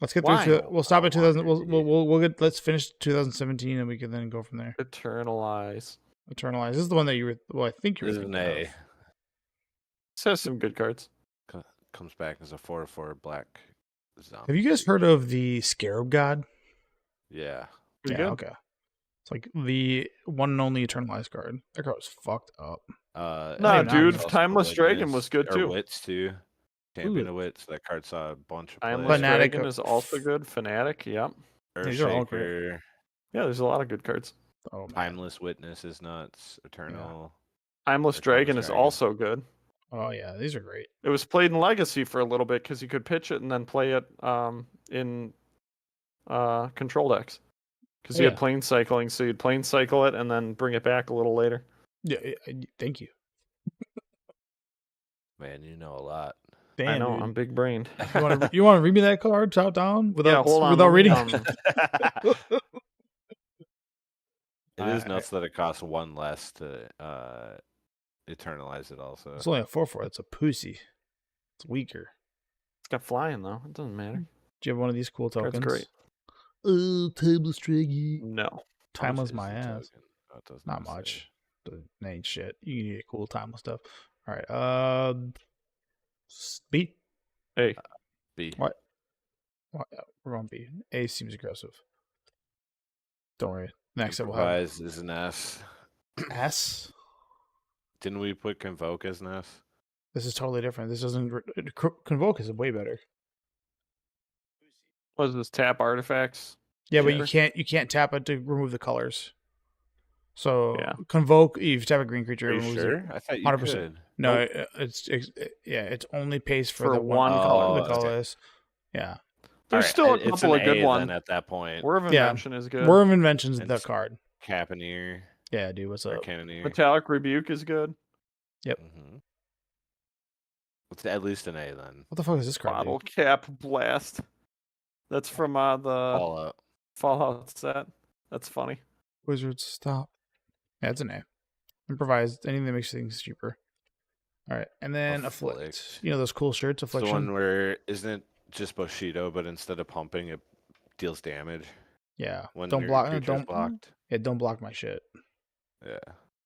Let's get Why? through. We'll stop at I want 2000. a D. We'll get. Let's finish 2017, and we can then go from there. Eternalize. Eternalize. This is the one that you were. Well, I think you were This is an thinking A. of. This has some good cards. Comes back as a 4/4 black zombie. Have you guys heard of the Scarab God? Yeah. Pretty Yeah. good. Okay. It's like the one and only Eternalized card. That card was fucked up. Nah, Hey, dude, also Timeless Dragon was good or too. Wits too. Champion of Wits. That card saw a bunch of Timeless plays. Fanatic Dragon of- is also good. Fanatic, yep. These are all great. Earthshaker. Yeah, there's a lot of good cards. Oh, man. Timeless Witness is nuts. Eternal. Timeless Or Timeless Dragon is Dragon. also good. Oh yeah, these are great. It was played in Legacy for a little bit because you could pitch it and then play it in control decks. Because you Yeah. had plane cycling, so you'd plane cycle it and then bring it back a little later. Yeah. Thank you. Man, you know a lot. Damn, I know, dude. I'm big brained. You want to read me that card top down without hold on, without let me, reading? It is I- nuts that it costs one less to eternalize it also. It's only a 4/4. It's a pussy. It's weaker. It's got flying though. It doesn't matter. Do you have one of these cool Card's tokens? great. Oh, Timeless Draggy. No. How much Timeless is my the ass. token? Oh, it does Not say. much. It ain't shit. You can get cool timeless stuff. All right. B. Hey, B. What? We're on B. A seems aggressive. Don't worry. Next up, we'll have Improvise is an S. S. Didn't we put Convoke as an S? This is totally different. This doesn't. Convoke is way better. what is this? Tap artifacts? Yeah, but Sure. you can't tap it to remove the colors. So Yeah. Convoke, if you tap a green creature, Are it you removes it. sure? I thought you 100%. could. No, Nope. it's only pays for, For the one color. color. The Okay. colors. Yeah. There's Alright, still a it's couple an of good A ones. then at that point. Word of Yeah. Invention is good. Word of Invention's And the s- card. Capaneer Yeah, dude, what's or up? Cannoneer. Metallic Rebuke is good. Mhm. It's at least an A then. What the fuck is this card? Bottle Dude? Cap Blast. That's from the Fallout. Fallout set. That's funny. Wizards, stop. Yeah, it's an A. Improvise, anything that makes things cheaper. All right, and then Afflict. Afflict. You know those cool shirts, It's the Affliction? one where isn't it just Bushido, but instead of pumping, it deals damage Yeah. when Don't your block. creature's Don't blocked. Yeah, don't block my shit. Yeah,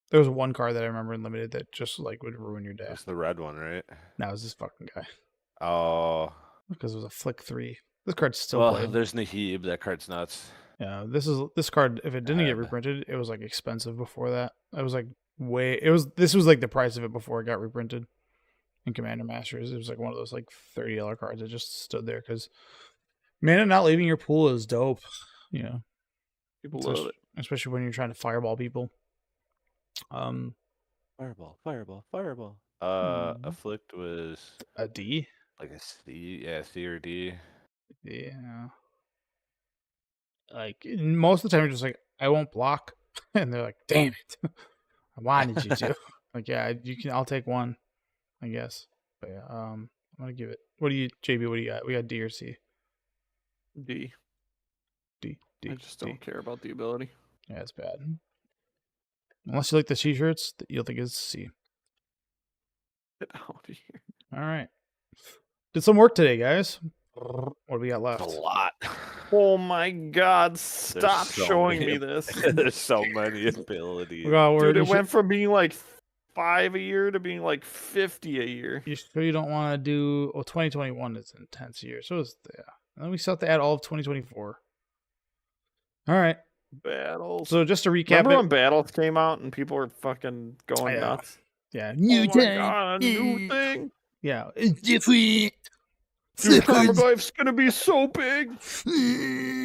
There was one card that I remember in limited that just like would ruin your day. that's the red one, right? Now it was this fucking guy Oh, because it was a Flick 3. This card's still well, played. there's Nahib. That card's nuts. Yeah, this card. If it didn't get Ab. reprinted, it was like expensive before that. It was like This was like the price of it before it got reprinted in Commander Masters. It was like one of those like $30 cards that just stood there because mana not leaving your pool is dope. You know, People especially, love it. especially when you're trying to fireball people. Fireball, fireball, fireball. Mhm. Afflict was A D. like a C, yeah, C or D. Yeah. Like most of the time, you're just like, I won't block, and they're like, damn it, I wanted you to. Like, yeah, you can. I'll take one, I guess. But yeah, I'm gonna give it. What do you, JB? What do you got? We got D or C? D. D. D. I just D. don't care about the ability. Yeah, it's bad. Unless you like the t-shirts, you'll think it's C. Get out of here. All right. Did some work today, guys. What do we got left? That's a lot. Oh my god, stop so showing many me this. There's so many abilities. We got Dude, it went from being like 5 a year to being like 50 a year. You sure you don't want to do? Well, 2021 is an intense year, so is yeah. And then we still have to add all of 2024. All right. Battles. So just to recap, Remember it, when Battles came out and people were fucking going Yeah. nuts? yeah, Oh my god, a new thing! yeah, it's different. Dude, Tarmogoyf's gonna be so big!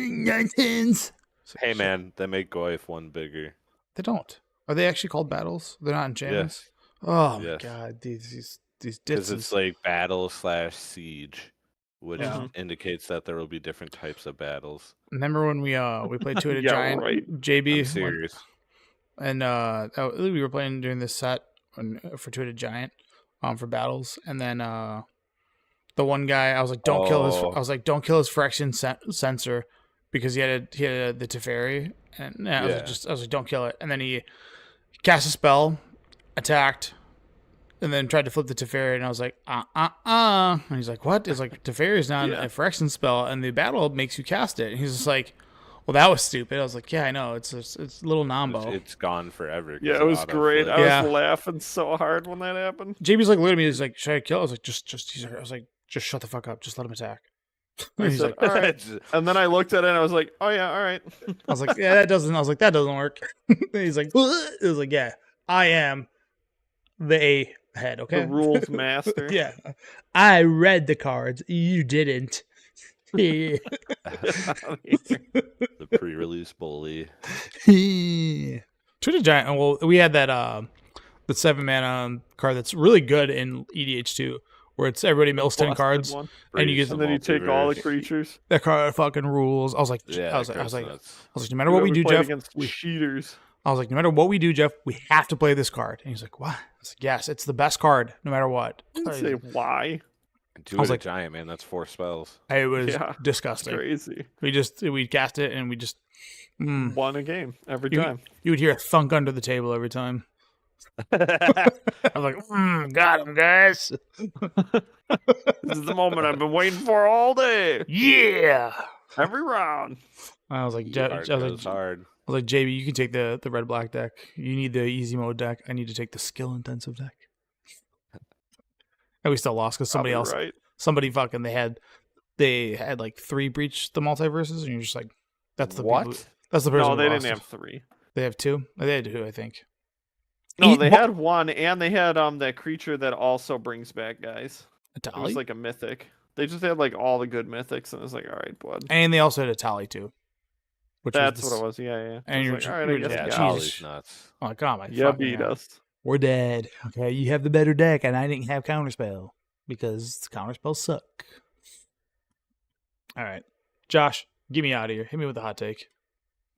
Nonsense. Hey man, they make Goyf one bigger. They don't. Are they actually called battles? They're not enchantments. Yes, Oh Yes. my god, these because ditses. it's like battle / siege which Yeah. indicates that there will be different types of battles. Remember when we played Two-Headed Yeah, Giant? right. JB I'm went- serious. and we were playing during this set for Two-Headed Giant, for battles, and then the one guy I was like, don't kill his. Oh. I was like, don't kill his Phyrexian sensor because he had the Teferi, and I was like, don't kill it, and then he cast a spell, attacked, and then tried to flip the Teferi, and I was like, and he's like, what? It's like Teferi is not Yeah. a Phyrexian spell, and the battle makes you cast it, and he's just like, well, that was stupid. I was like, yeah, I know, it's a little Nambo. It's gone forever. 'cause Yeah, it of was great. autoflip. I Yeah. was laughing so hard when that happened. JB's like, look at me. He's like, should I kill? I was like, I was like, just shut the fuck up. Just let him attack. I He's said, like, all right. And then I looked at it and I was like, oh yeah, all right. I was like, yeah, that doesn't. I was like, that doesn't work. He's like, it was like, yeah, I am the A head. Okay, The rules master. yeah, I read the cards. You didn't. Yeah. The pre-release bully. Two-Headed Giant. Well, we had that the 7-mana card that's really good in EDH2, where it's everybody mills 10 Busted cards. one. And you Freeze get- And then you take all the multiverse. creatures. That card fucking rules. I was like, Yeah, I was that like, card's nuts. no matter what we do, played Jeff, against cheaters. I was like, no matter what we do, Jeff, we have to play this card. And he's like, what? I was like, yes, it's the best card, no matter what. I didn't say why. Two-Headed like- Giant, man, that's 4 spells. It was Yeah, It's disgusting. crazy. We cast it and we just, Won a game every You- time. you would hear a thunk under the table every time. I was like, got him, guys. This is the moment I've been waiting for all day. Yeah. Every round. I was like, Hard I was goes like, hard. JB, you can take the red black deck. You need the easy mode deck. I need to take the skill intensive deck. And we still lost because somebody Probably else, Right. somebody fucking they had like 3 breach the multiverses, and you're just like, that's the people- What? that's the person. No, who they lost didn't it. have 3. They have 2. They had 2, I think. No, Eat they mo- had 1, and they had that creature that also brings back guys. A It Tali? was like a mythic. They just had like all the good mythics, and it was like, all right, bud. And they also had a Tali too. Which That's was what it was. Yeah. And I you're was ju- like, all right, you're I guess just- Yeah, we Jesus. got it. Tali's nuts. Oh god, my Yeah, fucking beat God. us. We're dead. Okay, you have the better deck, and I didn't have counterspell because counterspells suck. All right, Josh, get me out of here. Hit me with a hot take.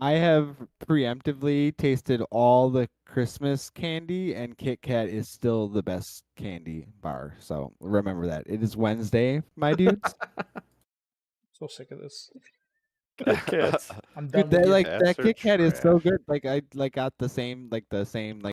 I have preemptively tasted all the Christmas candy, and Kit Kat is still the best candy bar. So remember that. It is Wednesday, my dudes. So sick of this. Kids. I'm done. Dude, with you. that Cats are Kit Kat is so trash. good. Like I got the same